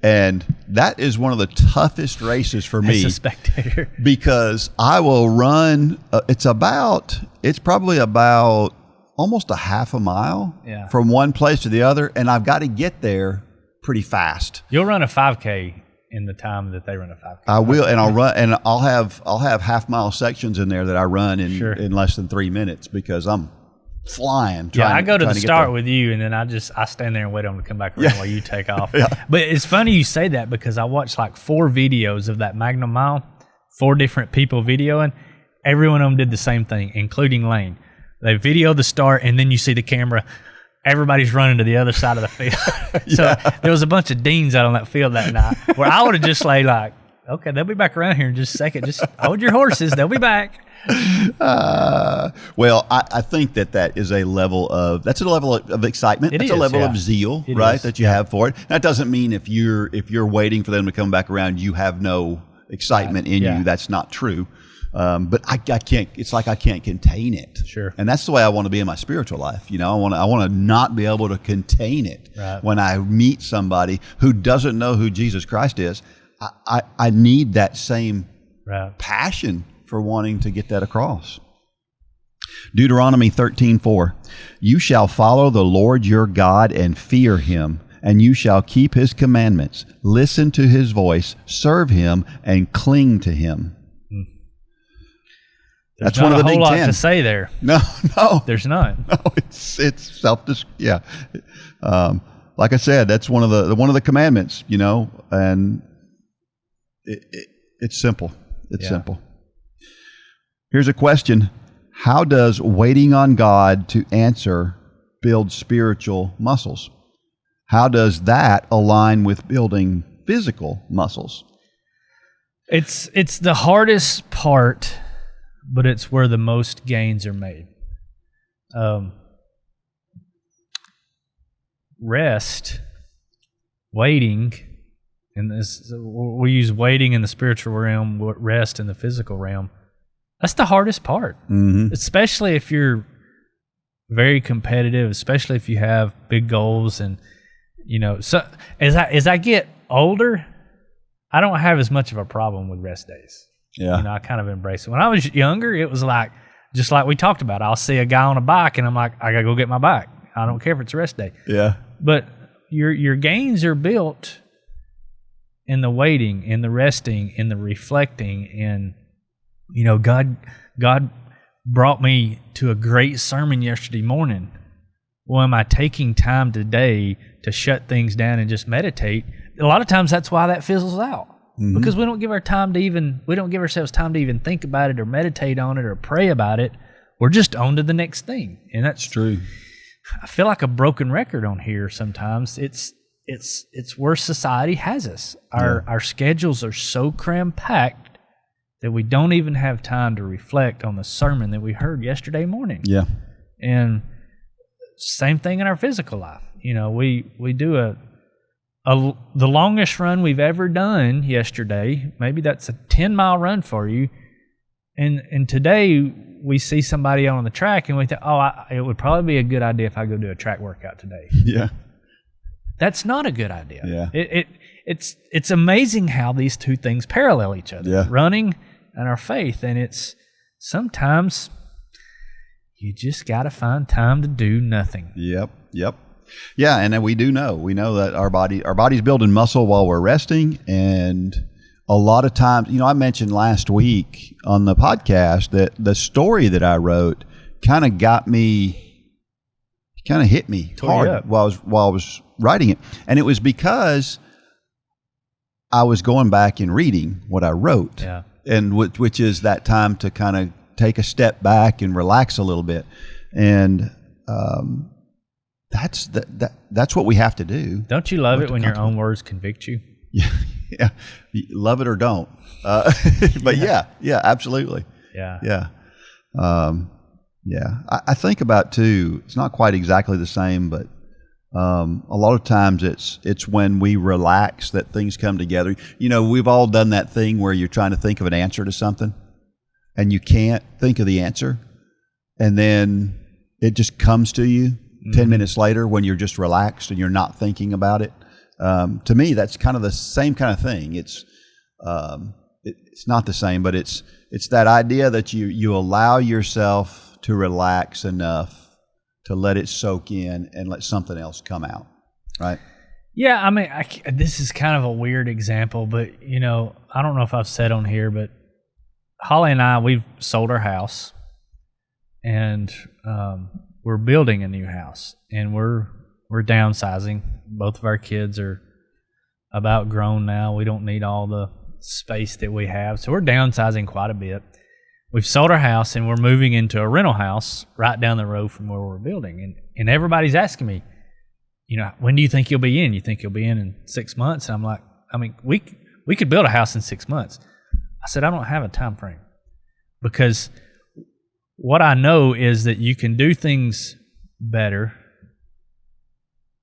and that is one of the toughest races for me as a spectator, because I will run. It's probably about almost a half a mile from one place to the other, and I've got to get there pretty fast. You'll run a 5K in the time that they run a 5K. I will, and I'll have half mile sections in there that I run in less than 3 minutes, because I'm flying. I go to the start with you, and then I stand there and wait on them to come back around while you take off. But it's funny you say that, because I watched like 4 videos of that Magnum Mile, 4 different people videoing. Every one of them did the same thing, including Lane. They video the start, and then you see the camera. Everybody's running to the other side of the field. So there was a bunch of deans out on that field that night, where I would have just like, okay, they'll be back around here in just a second. Just hold your horses. They'll be back. Well, I think that is a level of excitement. It's a level of zeal, right, that you have for it. That doesn't mean if you're waiting for them to come back around, you have no excitement in Yeah. you. That's not true. But I can't. It's like I can't contain it. Sure. And that's the way I want to be in my spiritual life. I want to not be able to contain it. Right. When I meet somebody who doesn't know who Jesus Christ is, I need that same passion for wanting to get that across. Deuteronomy 13:4. You shall follow the Lord your God and fear him, and you shall keep his commandments, listen to his voice, serve him, and cling to him. That's one of the big 10. There's not a whole lot to say there. No. There's not. No, it's yeah. Like I said, that's one of the commandments, and it's simple. It's simple. Here's a question. How does waiting on God to answer build spiritual muscles? How does that align with building physical muscles? It's the hardest part, but it's where the most gains are made. Rest, waiting, and this we use waiting in the spiritual realm, rest in the physical realm. That's the hardest part, especially if you're very competitive, especially if you have big goals, and So as I get older, I don't have as much of a problem with rest days. Yeah, I kind of embrace it. When I was younger, it was like just like we talked about. I'll see a guy on a bike, and I'm like, I gotta go get my bike. I don't care if it's a rest day. Yeah, but your gains are built in the waiting, in the resting, in the reflecting, and God brought me to a great sermon yesterday morning. Well, am I taking time today to shut things down and just meditate? A lot of times that's why that fizzles out. Because we don't give ourselves time to even think about it or meditate on it or pray about it. We're just on to the next thing. And that's true. I feel like a broken record on here sometimes. It's where society has us. Our schedules are so cram-packed that we don't even have time to reflect on the sermon that we heard yesterday morning. Yeah. And same thing in our physical life. We do the longest run we've ever done yesterday. Maybe that's a 10-mile run for you. And today we see somebody on the track and we think, it would probably be a good idea if I go do a track workout today. Yeah. That's not a good idea. Yeah. It's amazing how these two things parallel each other, running and our faith. And it's sometimes you just got to find time to do nothing. Yep. Yeah, and we know that our body's building muscle while we're resting, and a lot of times, I mentioned last week on the podcast that the story that I wrote kind of hit me hard while I was writing it, and it was because I was going back and reading what I wrote, and which is that time to kind of take a step back and relax a little bit, and that's what we have to do. Don't you love it when your own words convict you? Yeah, love it or don't. But yeah, absolutely. Yeah. I think about too. It's not quite exactly the same, but a lot of times it's when we relax that things come together. We've all done that thing where you're trying to think of an answer to something, and you can't think of the answer, and then it just comes to you 10 minutes later when you're just relaxed and you're not thinking about it. To me, that's kind of the same kind of thing. It's not the same, but it's that idea that you allow yourself to relax enough to let it soak in and let something else come out, right? Yeah, I mean, this is kind of a weird example, but I don't know if I've said on here, but Holly and I, we've sold our house, and we're building a new house, and we're downsizing. Both of our kids are about grown now. We don't need all the space that we have, so we're downsizing quite a bit. We've sold our house, and we're moving into a rental house right down the road from where we're building. And everybody's asking me, when do you think you'll be in? You think you'll be in 6 months? And I'm like, we could build a house in 6 months. I said, I don't have a time frame, because what I know is that you can do things better.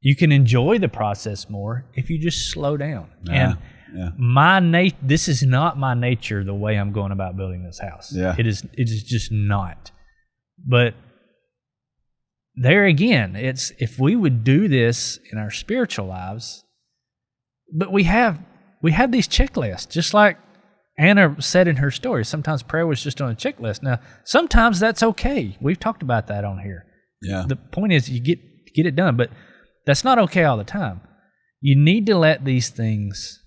You can enjoy the process more if you just slow down. Yeah. And This is not my nature, the way I'm going about building this house. Yeah. It is just not. But there again, it's if we would do this in our spiritual lives, but we have these checklists, just like Anna said in her story. Sometimes prayer was just on a checklist. Now, sometimes that's okay. We've talked about that on here. Yeah. The point is you get it done, but that's not okay all the time. You need to let these things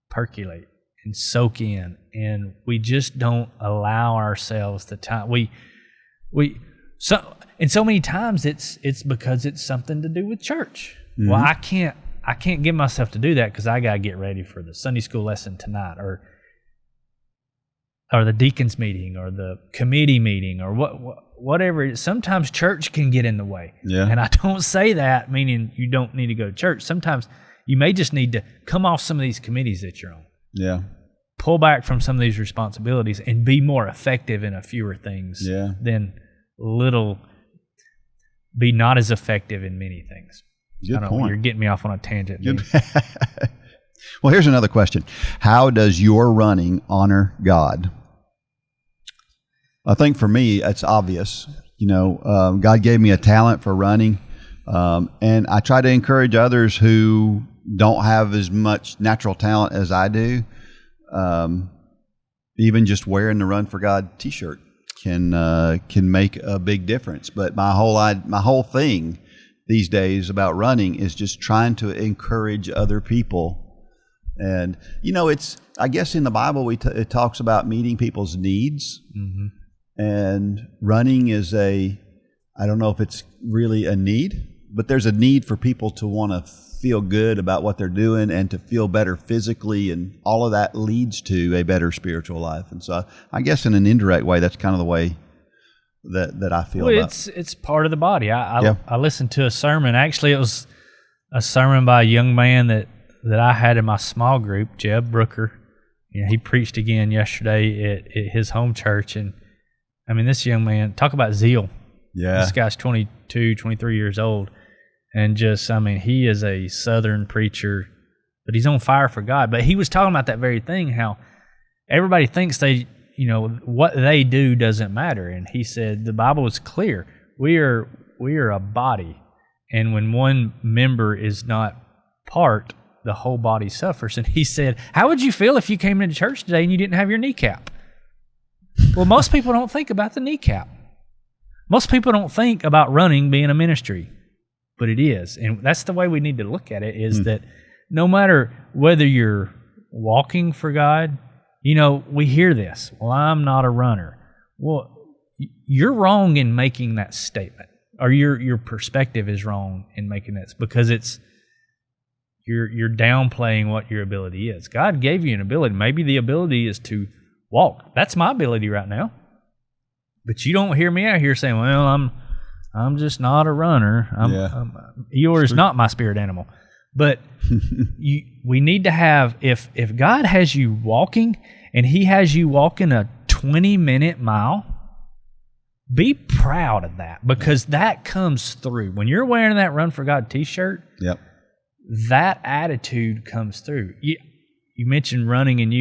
percolate and soak in, and we just don't allow ourselves the time. So many times it's because it's something to do with church. Mm-hmm. Well, I can't get myself to do that because I gotta get ready for the Sunday school lesson tonight, or the deacons meeting, or the committee meeting, or whatever it is. Sometimes church can get in the way. Yeah. And I don't say that meaning you don't need to go to church. Sometimes you may just need to come off some of these committees that you're on. Yeah. Pull back from some of these responsibilities and be more effective in a fewer things than be not as effective in many things. Good point. You're getting me off on a tangent. Well, here's another question. How does your running honor God? I think for me, it's obvious. God gave me a talent for running, and I try to encourage others who don't have as much natural talent as I do. Even just wearing the Run for God T-shirt can make a big difference. But my whole thing these days about running is just trying to encourage other people. And I guess in the Bible it talks about meeting people's needs, mm-hmm. and running is I don't know if it's really a need, but there's a need for people to want to feel good about what they're doing and to feel better physically, and all of that leads to a better spiritual life. And so I guess in an indirect way, that's kind of the way that I feel about. It's part of the body. I listened to a sermon. Actually, it was a sermon by a young man that I had in my small group, Jeb Brooker. He preached again yesterday at his home church. And I mean, this young man, talk about zeal. Yeah. This guy's 22, 23 years old. And he is a Southern preacher, but he's on fire for God. But he was talking about that very thing, how everybody thinks what they do doesn't matter. And he said, the Bible is clear. We are a body. And when one member is not part, the whole body suffers. And he said, how would you feel if you came into church today and you didn't have your kneecap? Well, most people don't think about the kneecap. Most people don't think about running being a ministry, but it is. And that's the way we need to look at it, is that no matter whether you're walking for God, we hear this, well, I'm not a runner. Well, you're wrong in making that statement, or your perspective is wrong in making that, because you're downplaying what your ability is. God gave you an ability. Maybe the ability is to walk. That's my ability right now. But you don't hear me out here saying, well, I'm just not a runner. Eeyore is not my spirit animal. But we need to have, if God has you walking and He has you walking a 20-minute mile, be proud of that, because that comes through. When you're wearing that Run for God T-shirt, that attitude comes through. You mentioned running, and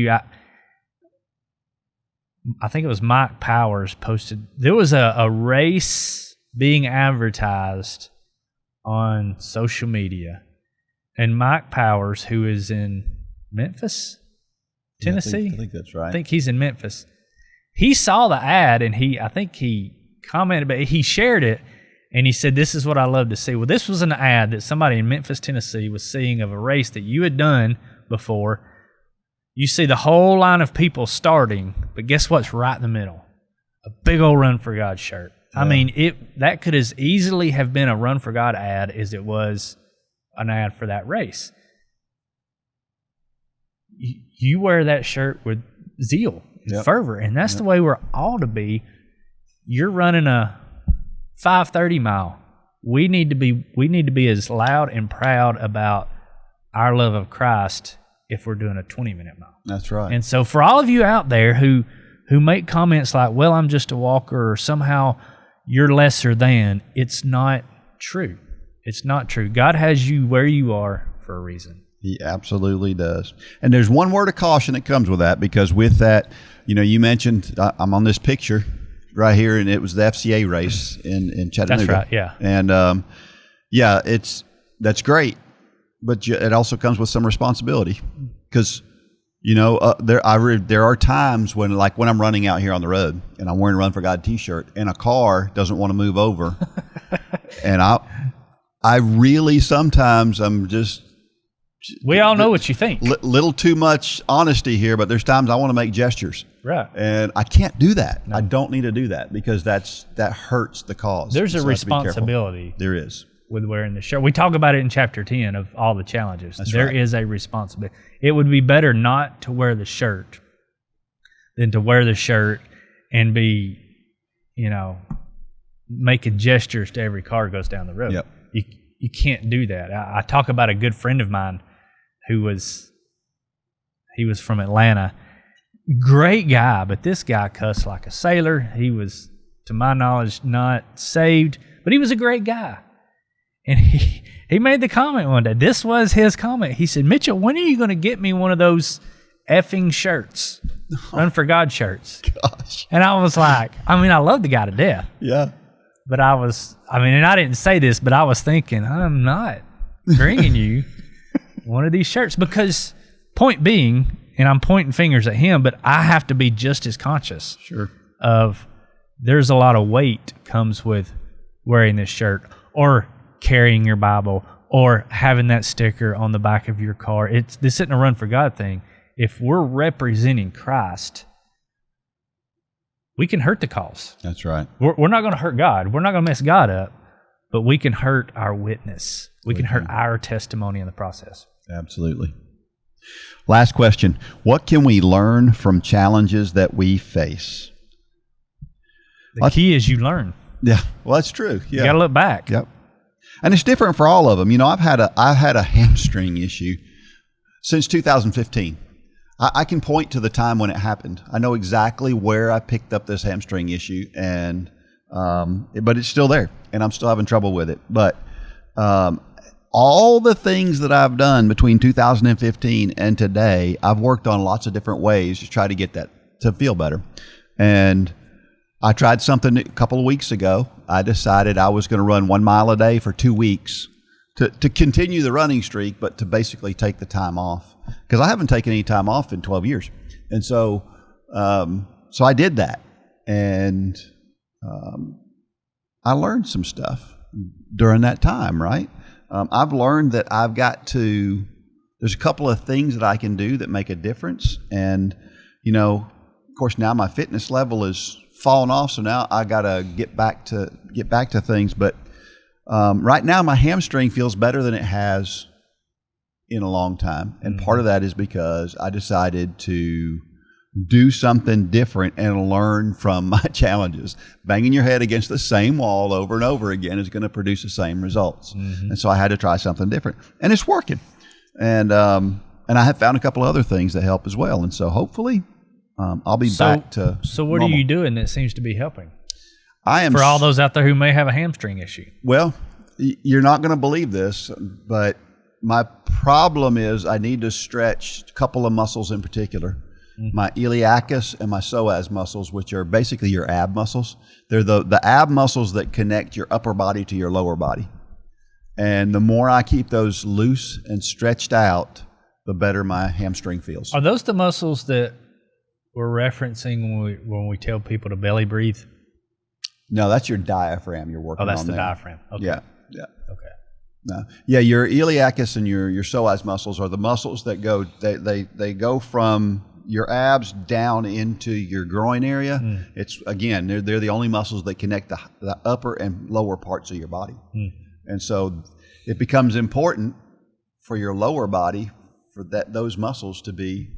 I think it was Mike Powers posted, there was a race being advertised on social media, and Mike Powers, who is in Memphis, Tennessee. I think that's right. I think he's in Memphis. He saw the ad, and I think he commented, but he shared it, and he said, this is what I love to see. Well, this was an ad that somebody in Memphis, Tennessee was seeing of a race that you had done before. You see the whole line of people starting, but guess what's right in the middle? A big old Run for God shirt. Yeah. I mean, that could as easily have been a Run for God ad as it was an ad for that race. You wear that shirt with zeal and fervor, and that's the way we're all to be. You're running a 5:30 mile. We need to be as loud and proud about our love of Christ if we're doing a 20-minute mile. That's right. And so for all of you out there who make comments like, well, I'm just a walker, or somehow you're lesser than, it's not true. It's not true. God has you where you are for a reason. He absolutely does. And there's one word of caution that comes with that, because with that, you mentioned I'm on this picture right here, and it was the FCA race in Chattanooga. That's right, yeah. And that's great, but it also comes with some responsibility, because there are times when I'm running out here on the road and I'm wearing a Run for God T-shirt and a car doesn't want to move over, and I really sometimes I'm just. We all know what you think. Little too much honesty here, but there's times I want to make gestures. Right. And I can't do that. No. I don't need to do that, because that hurts the cause. There's a responsibility. There is. With wearing the shirt. We talk about it in chapter 10 of all the challenges. There right. is a responsibility. It would be better not to wear the shirt than to wear the shirt and be, making gestures to every car that goes down the road. Yep. You can't do that. I talk about a good friend of mine he was from Atlanta. Great guy, but this guy cussed like a sailor. He was, to my knowledge, not saved, but he was a great guy. And he made the comment one day. This was his comment. He said, "Mitchell, when are you going to get me one of those effing shirts, Run for God shirts?" Gosh. And I was like, I love the guy to death. Yeah. But and I didn't say this, but I was thinking, I'm not bringing you one of these shirts, because point being, and I'm pointing fingers at him, but I have to be just as conscious of there's a lot of weight comes with wearing this shirt or carrying your Bible or having that sticker on the back of your car. This isn't a Run for God thing. If we're representing Christ, we can hurt the cause. That's right. We're not going to hurt God. We're not going to mess God up, but we can hurt our witness. We can hurt our testimony in the process. Absolutely. Last question. What can we learn from challenges that we face? The key is you learn. Yeah. Well, that's true. Yeah. You got to look back. Yep. And it's different for all of them. I've had a hamstring issue since 2015. I can point to the time when it happened. I know exactly where I picked up this hamstring issue, and but it's still there, and I'm still having trouble with it. But all the things that I've done between 2015 and today, I've worked on lots of different ways to try to get that to feel better. And I tried something a couple of weeks ago. I decided I was going to run 1 mile a day for 2 weeks to continue the running streak, but to basically take the time off, because I haven't taken any time off in 12 years. And so I did that, and I learned some stuff during that time, right? I've learned that there's a couple of things that I can do that make a difference. And, of course, now my fitness level is fallen off, so now I got to get back to things. But right now my hamstring feels better than it has in a long time. And part of that is because I decided to do something different and learn from my challenges. Banging your head against the same wall over and over again is going to produce the same results. And so I had to try something different, and it's working. And I have found a couple of other things that help as well. And so hopefully I'll be back to So what normal. are you doing that seems to be helping? I am for all those out there who may have a hamstring issue. Well, you're not going to believe this, but my problem is I need to stretch a couple of muscles in particular. My iliacus and my psoas muscles, which are basically your ab muscles. They're the ab muscles that connect your upper body to your lower body. And the more I keep those loose and stretched out, the better my hamstring feels. Are those the muscles that we're referencing when we tell people to belly breathe? No, that's your diaphragm you're working on. Oh, that's the there. diaphragm. Okay. Yeah. Okay. No. Yeah, your iliacus and your psoas muscles are the muscles that go they go from your abs down into your groin area. It's again, they're the only muscles that connect the upper and lower parts of your body. And so it becomes important for your lower body for those muscles to be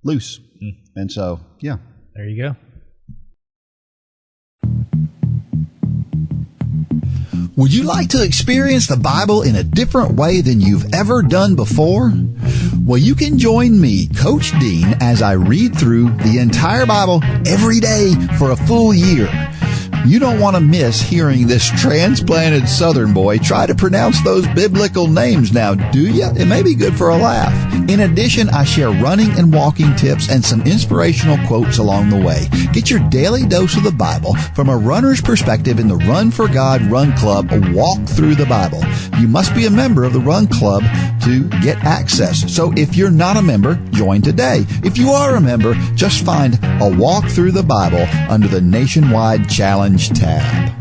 loose. And so, yeah. There you go. Would you like to experience the Bible in a different way than you've ever done before? Well, you can join me, Coach Dean, as I read through the entire Bible every day for a full year. You don't want to miss hearing this transplanted Southern boy try to pronounce those biblical names now, do you? It may be good for a laugh. In addition, I share running and walking tips and some inspirational quotes along the way. Get your daily dose of the Bible from a runner's perspective in the Run for God Run Club Walk Through the Bible. You must be a member of the Run Club to get access. So if you're not a member, join today. If you are a member, just find a Walk Through the Bible under the Nationwide Challenge tab.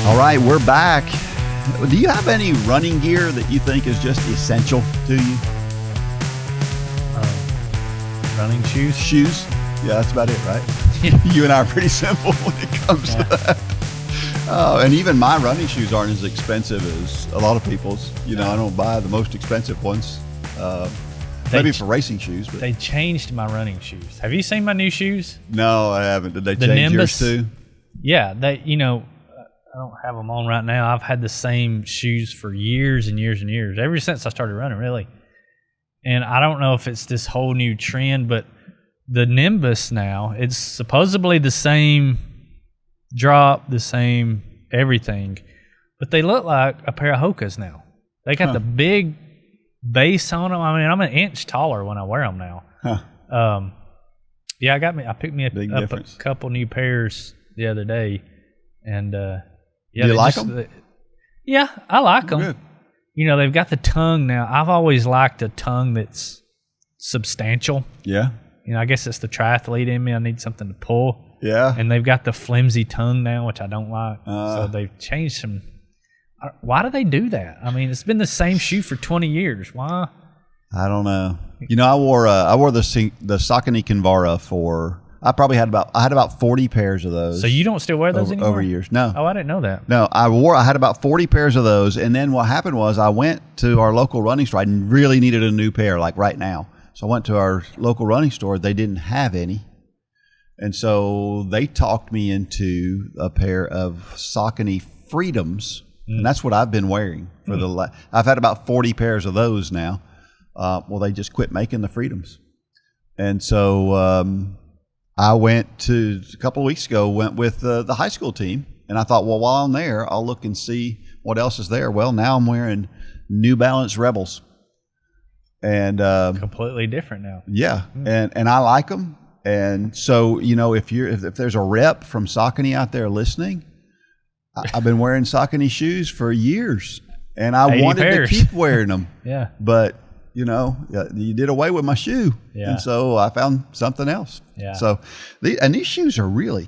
All right, we're back. Do you have any running gear that you think is just essential to you? Running shoes? Shoes? Yeah, that's about it, right? You and I are pretty simple when it comes to that. And even my running shoes aren't as expensive as a lot of people's. You know, I don't buy the most expensive ones. Maybe for racing shoes. But they changed my running shoes. Have you seen my new shoes? No, I haven't. Did they change yours too? Yeah, I don't have them on right now. I've had the same shoes for years and years and years, ever since I started running, really. And I don't know if it's this whole new trend, but the Nimbus now, it's supposedly the same drop, the same everything, but they look like a pair of Hokas now. They got the big base on them. I mean, I'm an inch taller when I wear them now. Yeah, I picked me up a couple new pairs the other day, and do you like them? Yeah, I like them. Good. You know, they've got the tongue now. I've always liked a tongue that's substantial. Yeah. You know, I guess it's the triathlete in me. I need something to pull. Yeah. And they've got the flimsy tongue now, which I don't like. So they've changed some. Why do they do that? I mean, it's been the same shoe for 20 years. Why? I don't know. You know, I wore the Saucony Kinvara for. I had about 40 pairs of those. So you don't still wear those anymore? Over years. No. Oh, I didn't know that. No, I had about 40 pairs of those, and then what happened was I went to our local running store. I really needed a new pair, like right now. So I went to our local running store. They didn't have any. And so they talked me into a pair of Saucony Freedoms, and that's what I've been wearing for I've had about 40 pairs of those now. Well, they just quit making the Freedoms. And so I went a couple of weeks ago, went with the high school team, and I thought, well, while I'm there, I'll look and see what else is there. Well, now I'm wearing New Balance Rebels. And completely different now. Yeah, and I like them. And so, you know, if there's a rep from Saucony out there listening, I've been wearing Saucony shoes for years, and I wanted to keep wearing them. Yeah. But, you know, you did away with my shoe. Yeah. And so I found something else. Yeah. So, these shoes are really,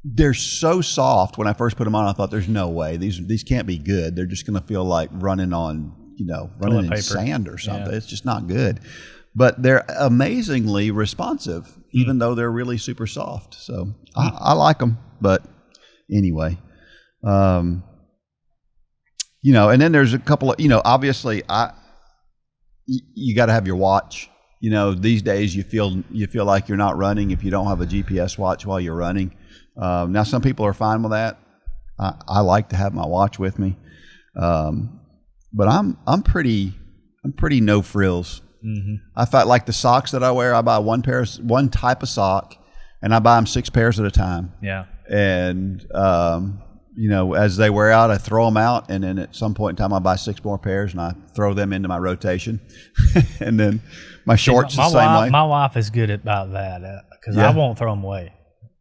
they're so soft. When I first put them on, I thought there's no way. These can't be good. They're just going to feel like running in sand or something. Yeah. It's just not good. But they're amazingly responsive, even though they're really super soft. So I like them. But anyway, you know, and then there's a couple of, you know, obviously you got to have your watch. You know, these days you feel like you're not running if you don't have a GPS watch while you're running. Now some people are fine with that. I like to have my watch with me. But I'm pretty no frills. Mm-hmm. I felt like the socks that I wear, I buy one type of sock, and I buy them 6 pairs at a time. Yeah. And you know, as they wear out, I throw them out, and then at some point in time, I buy 6 more pairs, and I throw them into my rotation. And then my shorts the same way. My wife is good about that because I won't throw them away.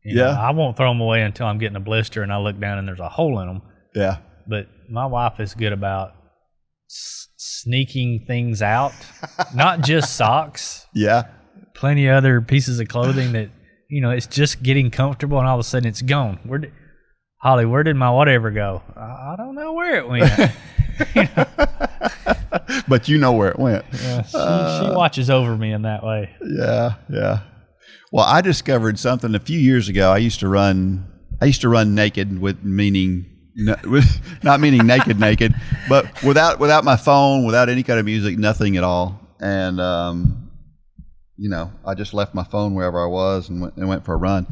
You know, I won't throw them away until I'm getting a blister, and I look down and there's a hole in them. Yeah. But my wife is good about sneaking things out, not just socks. Yeah. Plenty of other pieces of clothing that, you know, it's just getting comfortable and all of a sudden it's gone. Holly, where did my whatever go? I don't know where it went. You know? But you know where it went. Yeah, she watches over me in that way. Yeah, yeah. Well, I discovered something a few years ago. I used to run naked, with meaning not meaning naked, but without my phone, without any kind of music, nothing at all. And you know, I just left my phone wherever I was and went for a run.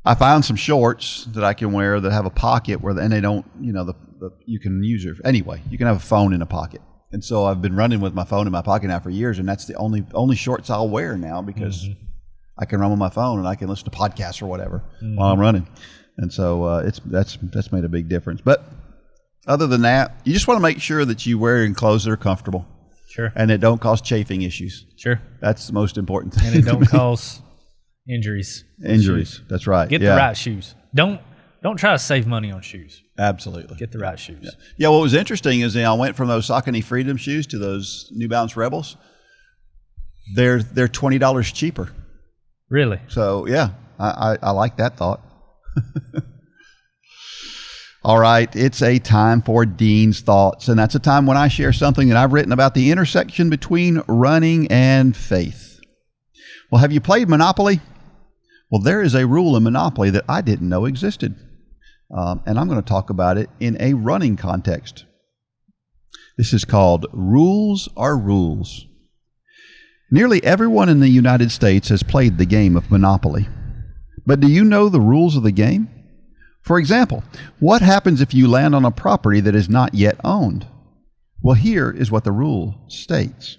I found some shorts that I can wear that have a pocket and they don't, you can use it. Anyway, you can have a phone in a pocket. And so I've been running with my phone in my pocket now for years, and that's the only shorts I'll wear now because I can run with my phone and I can listen to podcasts or whatever while I'm running. And so that's made a big difference. But other than that, you just want to make sure that you wear clothes that are comfortable. Sure. And it don't cause chafing issues. Sure. That's the most important thing. And it don't cause injuries. Injuries. That's right. Get the right shoes. Don't try to save money on shoes. Absolutely. Get the right shoes. Yeah, what was interesting is I went from those Saucony Freedom shoes to those New Balance Rebels. They're $20 cheaper. Really? So, yeah, I like that thought. All right, it's a time for Dean's Thoughts, and that's a time when I share something that I've written about the intersection between running and faith. Well, have you played Monopoly? Well, there is a rule in Monopoly that I didn't know existed, and I'm going to talk about it in a running context. This is called Rules Are Rules. Nearly everyone in the United States has played the game of Monopoly. But do you know the rules of the game? For example, what happens if you land on a property that is not yet owned? Well, here is what the rule states.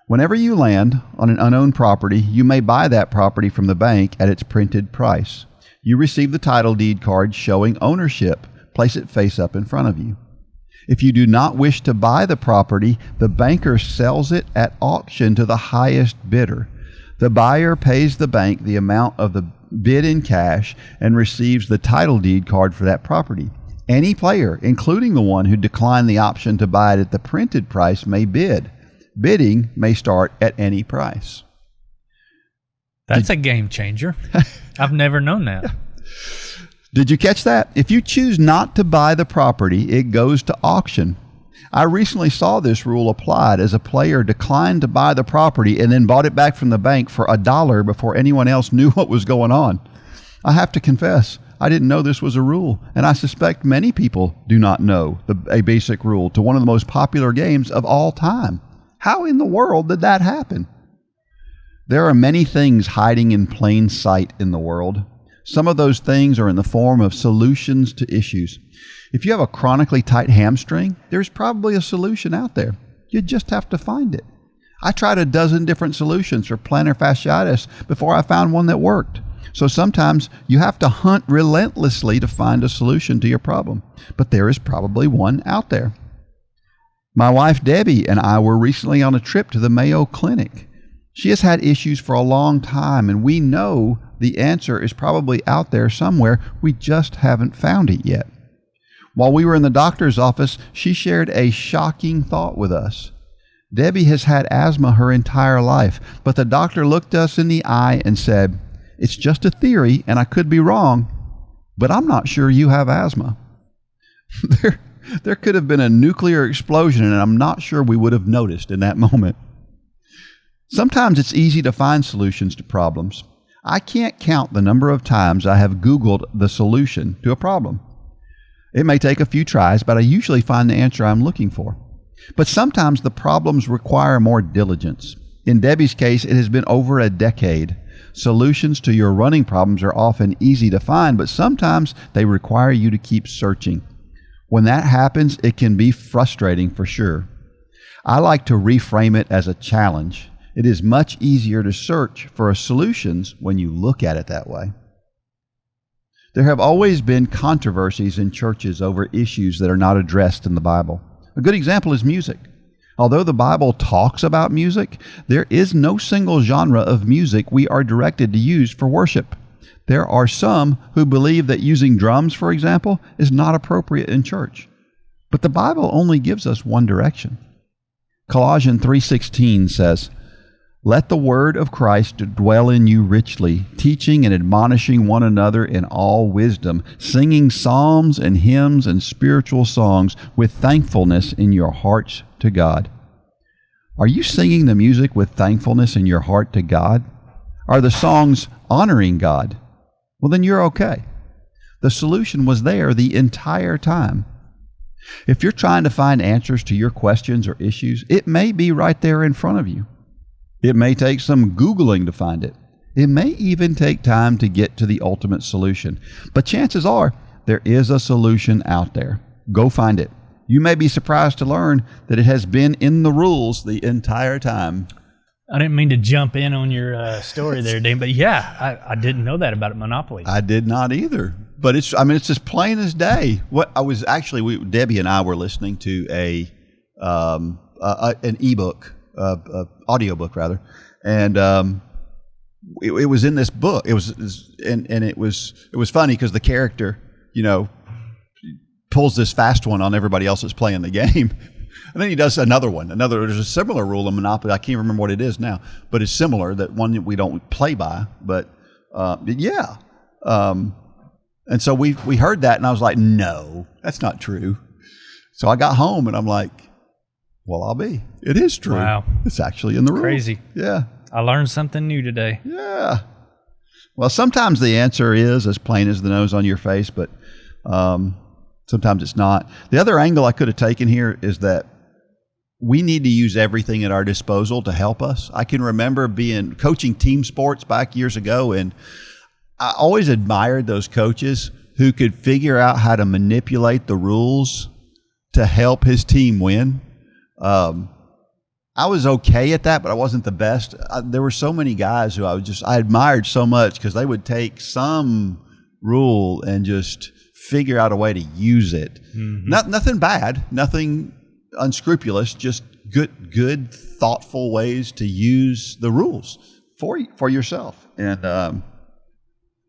Whenever you land on an unowned property, you may buy that property from the bank at its printed price. You receive the title deed card showing ownership. Place it face up in front of you. If you do not wish to buy the property, the banker sells it at auction to the highest bidder. The buyer pays the bank the amount of the bid in cash and receives the title deed card for that property. Any player, including the one who declined the option to buy it at the printed price, may bid. Bidding may start at any price. That's a game changer. I've never known that. Did you catch that? If you choose not to buy the property, it goes to auction. I recently saw this rule applied as a player declined to buy the property and then bought it back from the bank for $1 before anyone else knew what was going on. I have to confess, I didn't know this was a rule, and I suspect many people do not know a basic rule to one of the most popular games of all time. How in the world did that happen? There are many things hiding in plain sight in the world. Some of those things are in the form of solutions to issues. If you have a chronically tight hamstring, there's probably a solution out there. You just have to find it. I tried a dozen different solutions for plantar fasciitis before I found one that worked. So sometimes you have to hunt relentlessly to find a solution to your problem. But there is probably one out there. My wife Debbie and I were recently on a trip to the Mayo Clinic. She has had issues for a long time, and we know the answer is probably out there somewhere. We just haven't found it yet. While we were in the doctor's office, she shared a shocking thought with us. Debbie has had asthma her entire life, but the doctor looked us in the eye and said, "It's just a theory, and I could be wrong, but I'm not sure you have asthma." There could have been a nuclear explosion, and I'm not sure we would have noticed in that moment. Sometimes it's easy to find solutions to problems. I can't count the number of times I have Googled the solution to a problem. It may take a few tries, but I usually find the answer I'm looking for. But sometimes the problems require more diligence. In Debbie's case, it has been over a decade. Solutions to your running problems are often easy to find, but sometimes they require you to keep searching. When that happens, it can be frustrating for sure. I like to reframe it as a challenge. It is much easier to search for solutions when you look at it that way. There have always been controversies in churches over issues that are not addressed in the Bible. A good example is music. Although the Bible talks about music, there is no single genre of music we are directed to use for worship. There are some who believe that using drums, for example, is not appropriate in church. But the Bible only gives us one direction. Colossians 3:16 says, "Let the word of Christ dwell in you richly, teaching and admonishing one another in all wisdom, singing psalms and hymns and spiritual songs with thankfulness in your hearts to God." Are you singing the music with thankfulness in your heart to God? Are the songs honoring God? Well, then you're okay. The solution was there the entire time. If you're trying to find answers to your questions or issues, it may be right there in front of you. It may take some Googling to find it. It may even take time to get to the ultimate solution, but chances are there is a solution out there. Go find it. You may be surprised to learn that it has been in the rules the entire time. I didn't mean to jump in on your story there, Dean, but yeah, I didn't know that about Monopoly. I did not either, but it's as plain as day. What I was actually, Debbie and I were listening to an ebook, audiobook rather, and it was in this book. It was funny because the character, pulls this fast one on everybody else that's playing the game. And then he does another one. There's a similar rule in Monopoly. I can't remember what it is now, but it's similar, that one that we don't play by. But yeah. And so we heard that, and I was like, no, that's not true. So I got home, and I'm like, well, I'll be. It is true. Wow. It's actually in the rules. Crazy. Yeah. I learned something new today. Yeah. Well, sometimes the answer is as plain as the nose on your face, but sometimes it's not. The other angle I could have taken here is that we need to use everything at our disposal to help us. I can remember coaching team sports back years ago, and I always admired those coaches who could figure out how to manipulate the rules to help his team win. I was okay at that, but I wasn't the best. There were so many guys who I admired so much because they would take some rule and just figure out a way to use it. Mm-hmm. Nothing bad, nothing unscrupulous, just good, thoughtful ways to use the rules for yourself. And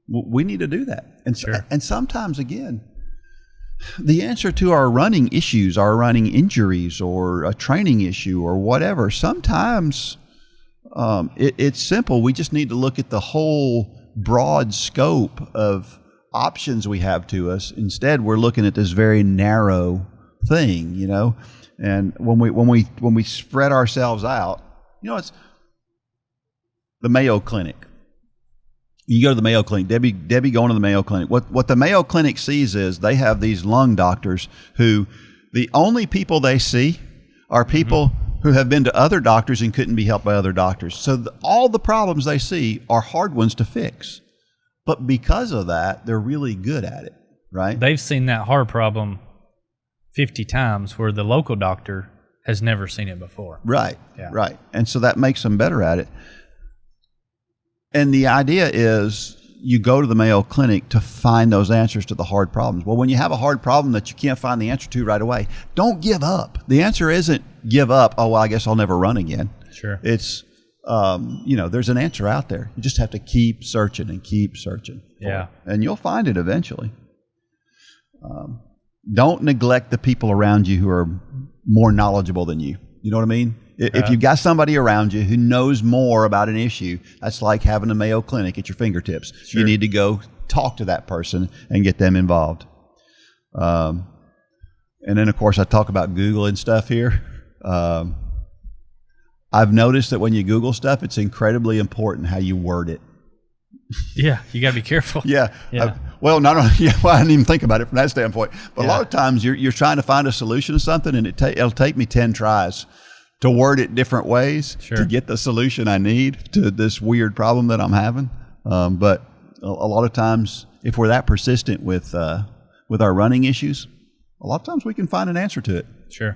we need to do that. And sure. And sometimes, again, the answer to our running issues, our running injuries, or a training issue, or whatever, sometimes it's simple. We just need to look at the whole broad scope of options we have to us. Instead, we're looking at this very narrow thing, And when we spread ourselves out, it's the Mayo Clinic. You go to the Mayo Clinic, Debbie going to the Mayo Clinic. What the Mayo Clinic sees is they have these lung doctors who the only people they see are people who have been to other doctors and couldn't be helped by other doctors. So all the problems they see are hard ones to fix. But because of that, they're really good at it, right? They've seen that heart problem 50 times where the local doctor has never seen it before. Right, yeah. Right. And so that makes them better at it. And the idea is you go to the Mayo Clinic to find those answers to the hard problems. Well, when you have a hard problem that you can't find the answer to right away, don't give up. The answer isn't give up, oh, well, I guess I'll never run again. Sure. It's, there's an answer out there. You just have to keep searching and keep searching. Yeah. And you'll find it eventually. Don't neglect the people around you who are more knowledgeable than you. You know what I mean? If you've got somebody around you who knows more about an issue, that's like having a Mayo Clinic at your fingertips. Sure. You need to go talk to that person and get them involved. And then, of course, I talk about Google and stuff here. I've noticed that when you Google stuff, it's incredibly important how you word it. Yeah, you got to be careful. Yeah. Yeah. Well, not only, I didn't even think about it from that standpoint. But a lot of times you're trying to find a solution to something, and it'll take me 10 tries to word it different ways to get the solution I need to this weird problem that I'm having. But a lot of times, if we're that persistent with our running issues, a lot of times we can find an answer to it. Sure.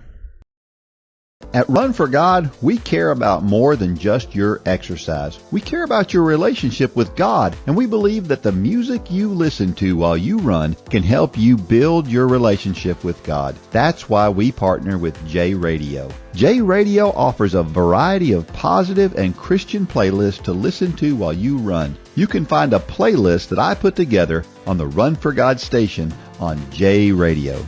At Run for God, we care about more than just your exercise. We care about your relationship with God, and we believe that the music you listen to while you run can help you build your relationship with God. That's why we partner with J Radio. J Radio offers a variety of positive and Christian playlists to listen to while you run. You can find a playlist that I put together on the Run for God station on J Radio.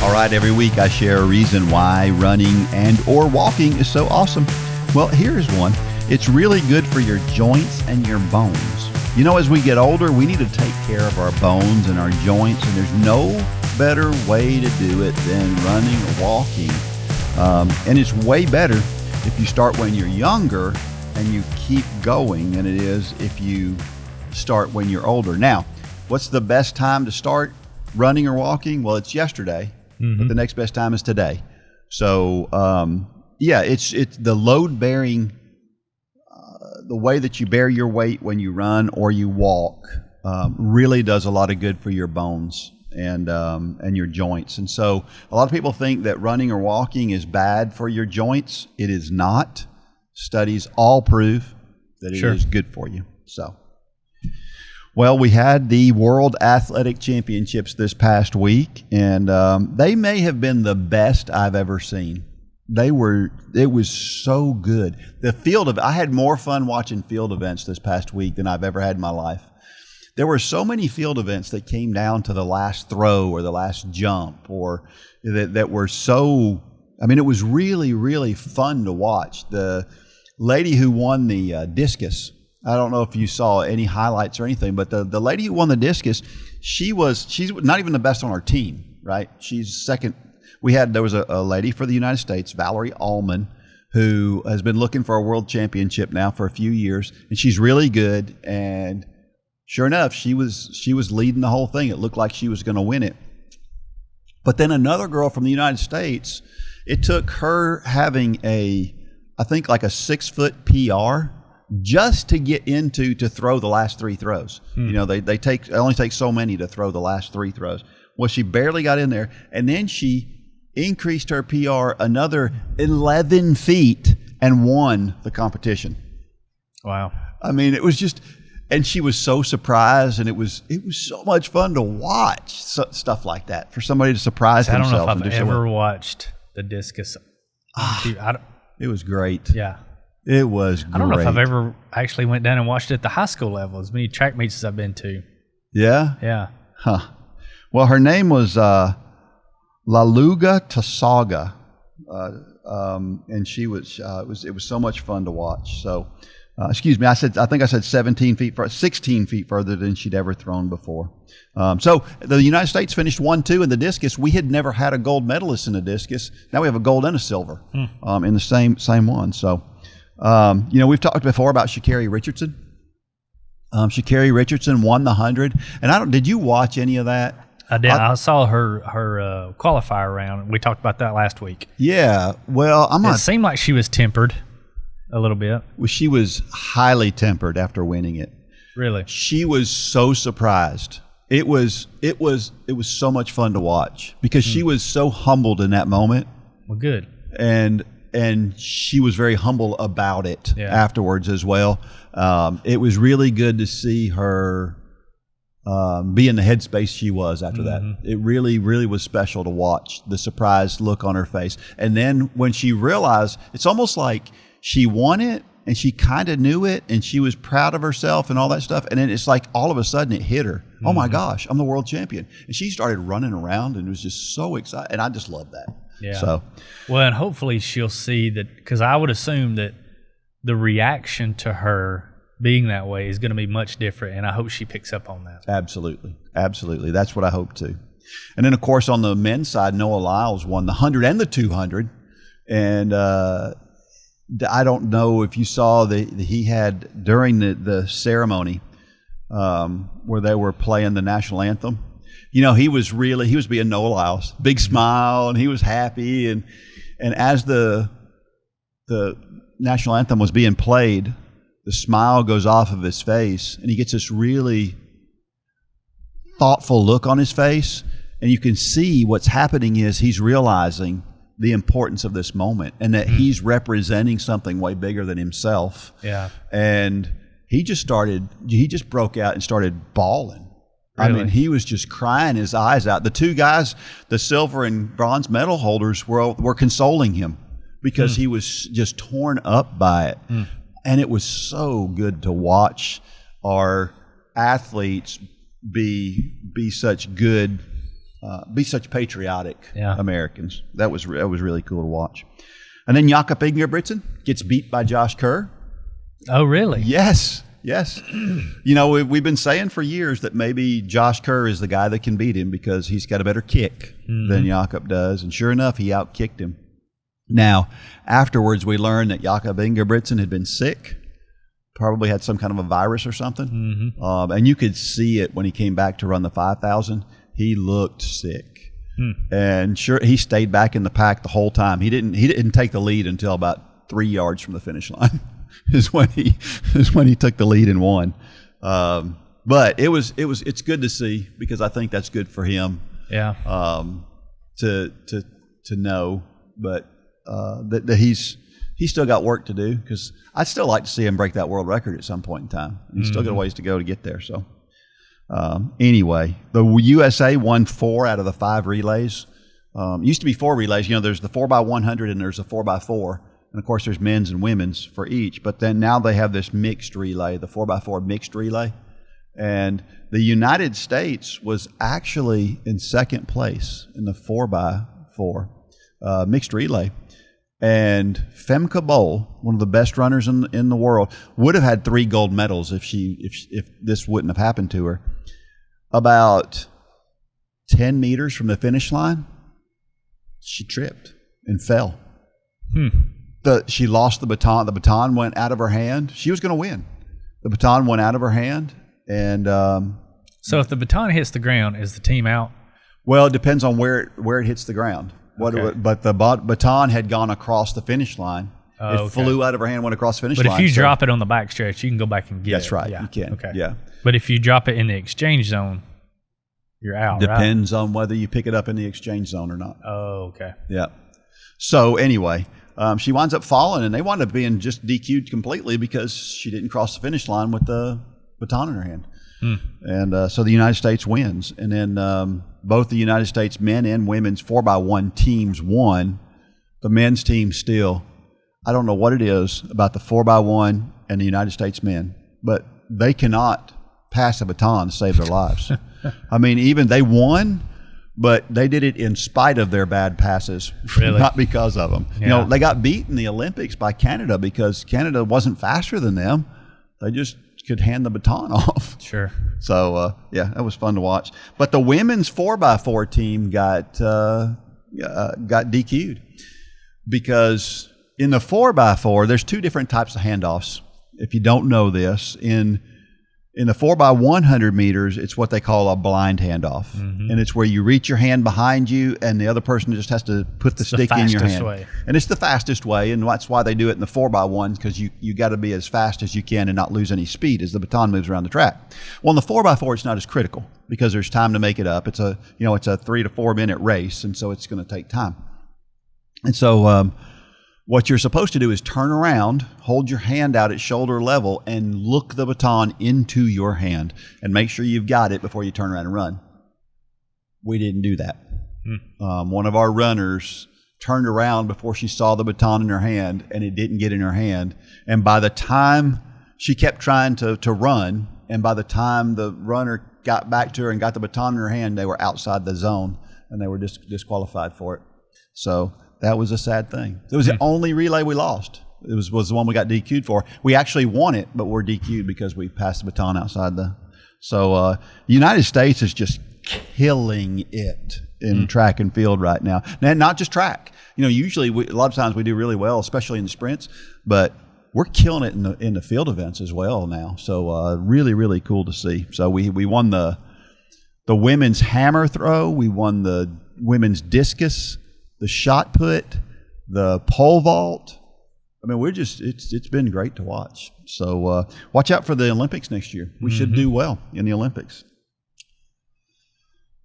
All right, every week I share a reason why running and or walking is so awesome. Well, here's one. It's really good for your joints and your bones. As we get older, we need to take care of our bones and our joints, and there's no better way to do it than running or walking. And it's way better if you start when you're younger and you keep going than it is if you start when you're older. Now, what's the best time to start? running or walking, well, it's yesterday, but the next best time is today. So, it's the load bearing, the way that you bear your weight when you run or you walk really does a lot of good for your bones and your joints. And so a lot of people think that running or walking is bad for your joints. It is not. Studies all prove that it is good for you. So, well, we had the World Athletic Championships this past week, and they may have been the best I've ever seen. It was so good. I had more fun watching field events this past week than I've ever had in my life. There were so many field events that came down to the last throw or the last jump, or that were so, it was really, really fun to watch. The lady who won the discus, I don't know if you saw any highlights or anything, but the lady who won the discus, she's not even the best on our team, right? She's second. There was a lady for the United States, Valerie Allman, who has been looking for a world championship now for a few years, and she's really good. And sure enough, she was leading the whole thing. It looked like she was going to win it. But then another girl from the United States, it took her having I think like a 6-foot PR just to get to throw the last 3 throws. They only take so many to throw the last 3 throws. Well, she barely got in there, and then she increased her PR another 11 feet and won the competition. Wow. It was just, and she was so surprised, and it was so much fun to watch stuff like that, for somebody to surprise themselves. I don't know if I've ever watched the discus. It was great. Yeah. It was great. I don't know if I've ever actually went down and watched it at the high school level, as many track meets as I've been to. Yeah? Yeah. Huh. Well, her name was Laluga Tasaga, and she was. It was so much fun to watch. So, excuse me, I think I said 16 feet further than she'd ever thrown before. So the United States finished 1-2 in the discus. We had never had a gold medalist in the discus. Now we have a gold and a silver in the same one. So, we've talked before about Sha'Carri Richardson. Sha'Carri Richardson won the 100, and did you watch any of that? I did. I saw her qualifier round. We talked about that last week. Yeah. Well, It seemed like she was tempered a little bit. Well, she was highly tempered after winning it. Really? She was so surprised. It was so much fun to watch because she was so humbled in that moment. Well, good. And she was very humble about it afterwards as well. It was really good to see her be in the headspace she was after that. It really, really was special to watch the surprised look on her face. And then when she realized, it's almost like she won it and she kind of knew it and she was proud of herself and all that stuff. And then it's like all of a sudden it hit her. Oh my gosh, I'm the world champion. And she started running around and was just so excited. And I just love that. Yeah. So, well, and hopefully she'll see that, because I would assume that the reaction to her being that way is going to be much different, and I hope she picks up on that. Absolutely. That's what I hope too. And then, of course, on the men's side, Noah Lyles won the 100 and the 200. And I don't know if you saw he had during the ceremony where they were playing the national anthem. He was being Noah Lyles, big smile, and he was happy. And as the national anthem was being played, the smile goes off of his face, and he gets this really thoughtful look on his face. And you can see what's happening is he's realizing the importance of this moment and that he's representing something way bigger than himself. Yeah. And he just broke out and started bawling. Really? He was just crying his eyes out. The two guys, the silver and bronze medal holders, were consoling him because he was just torn up by it. And it was so good to watch our athletes be such patriotic Americans. That was really cool to watch. And then Jakob Ingebrigtsen gets beat by Josh Kerr. Oh, really? Yes. We've been saying for years that maybe Josh Kerr is the guy that can beat him because he's got a better kick than Jakob does. And sure enough, he outkicked him. Now, afterwards, we learned that Jakob Ingebrigtsen had been sick, probably had some kind of a virus or something. And you could see it when he came back to run the 5,000. he looked sick. And sure, he stayed back in the pack the whole time. He didn't take the lead until about 3 yards from the finish line. is when he took the lead and won. But it's good to see, because I think that's good for him. Yeah. To know, but that he's still got work to do, because I'd still like to see him break that world record at some point in time. He's still got a ways to go to get there. So. Anyway, the USA won 4 out of the 5 relays. Used to be 4 relays. There's the 4x100 and there's a 4x4. And of course, there's men's and women's for each. But then now they have this mixed relay, the 4x4 mixed relay. And the United States was actually in second place in the 4x4 mixed relay. And Femke Bol, one of the best runners in the world, would have had 3 gold medals if this wouldn't have happened to her. About 10 meters from the finish line, she tripped and fell. She lost the baton. The baton went out of her hand. She was going to win. The baton went out of her hand, and so if the baton hits the ground, is the team out? Well, it depends on where it hits the ground. Okay. But the baton had gone across the finish line. Oh, it flew out of her hand, went across the finish line. But if you drop it on the back stretch, you can go back and get it. That's right. Yeah. You can. Okay. Yeah. But if you drop it in the exchange zone, you're out. Depends on whether you pick it up in the exchange zone or not. Oh, okay. Yeah. So anyway, she winds up falling, and they wound up being just DQ'd completely because she didn't cross the finish line with the baton in her hand. And so the United States wins. And then both the United States men and women's 4x1 teams won. The men's team still, I don't know what it is about the 4x1 and the United States men, but they cannot pass a baton to save their lives. I mean, even they won, but they did it in spite of their bad passes, Really? not because of them. Yeah. They got beat in the Olympics by Canada because Canada wasn't faster than them. They just could hand the baton off. Sure. So, that was fun to watch. But the women's 4x4 team got DQ'd because in the 4x4, there's 2 different types of handoffs. If you don't know this, in the 4x100 meters, it's what they call a blind handoff. And it's where you reach your hand behind you and the other person just has to put the stick in your hand. Way. And it's the fastest way, and that's why they do it in the 4x1, because you got to be as fast as you can and not lose any speed as the baton moves around the track. Well, in the 4x4, it's not as critical because there's time to make it up. It's a 3 to 4 minute race, and so it's going to take time. And so what you're supposed to do is turn around, hold your hand out at shoulder level, and look the baton into your hand and make sure you've got it before you turn around and run. We didn't do that. One of our runners turned around before she saw the baton in her hand, and it didn't get in her hand. And by the time she kept trying to run, and by the time the runner got back to her and got the baton in her hand, they were outside the zone, and they were disqualified for it. So that was a sad thing. It was the only relay we lost. It was the one we got DQ'd for. We actually won it, but we're DQ'd because we passed the baton outside the. So the United States is just killing it in track and field right now. And not just track. Usually a lot of times we do really well, especially in the sprints, but we're killing it in the field events as well now. So really, really cool to see. So we won the women's hammer throw. We won the women's discus, the shot put, the pole vault. I mean, it's been great to watch. So watch out for the Olympics next year. We should do well in the Olympics.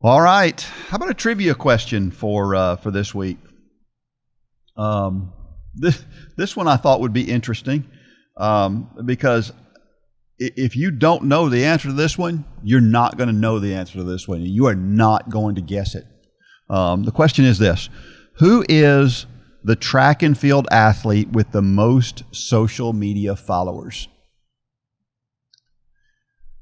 All right. How about a trivia question for this week? This one I thought would be interesting because if you don't know the answer to this one, you're not going to know the answer to this one. You are not going to guess it. The question is this: who is the track and field athlete with the most social media followers?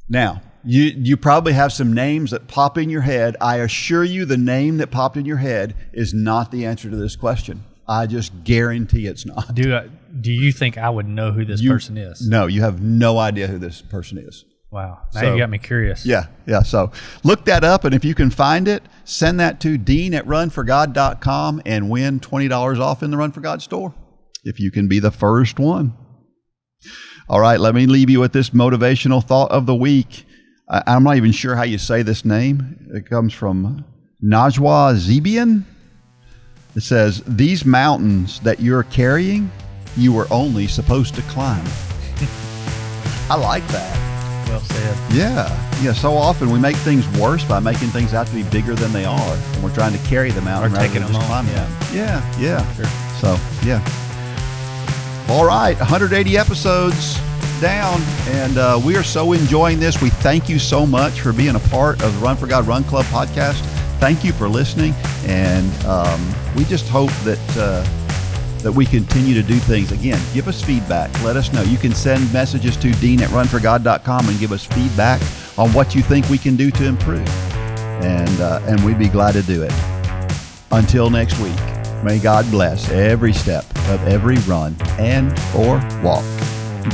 Now, you probably have some names that pop in your head. I assure you the name that popped in your head is not the answer to this question. I just guarantee it's not. Do you think I would know who this person is? No, you have no idea who this person is. Wow. Now you got me curious. Yeah. So look that up, and if you can find it, send that to dean@runforgod.com and win $20 off in the Run for God store if you can be the first one. All right, let me leave you with this motivational thought of the week. I'm not even sure how you say this name. It comes from Najwa Zebian. It says, these mountains that you're carrying, you were only supposed to climb. I like that. Well said. Yeah. So often we make things worse by making things out to be bigger than they are. And we're trying to carry them out or rather taking than them just on. climb them. Yeah. Sure. So, all right, 180 episodes down, and we are so enjoying this. We thank you so much for being a part of the Run for God Run Club podcast. Thank you for listening, and we just hope that we continue to do things. Again, give us feedback. Let us know. You can send messages to dean@runforgod.com and give us feedback on what you think we can do to improve, and we'd be glad to do it. Until next week, may God bless every step of every run and or walk.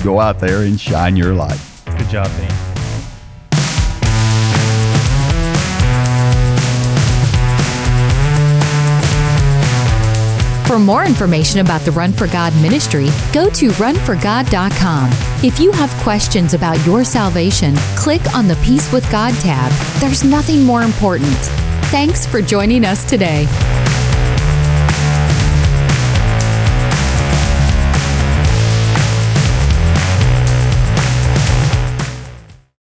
Go out there and shine your light. Good job, Dean. For more information about the Run for God ministry, go to runforgod.com. If you have questions about your salvation, click on the Peace with God tab. There's nothing more important. Thanks for joining us today.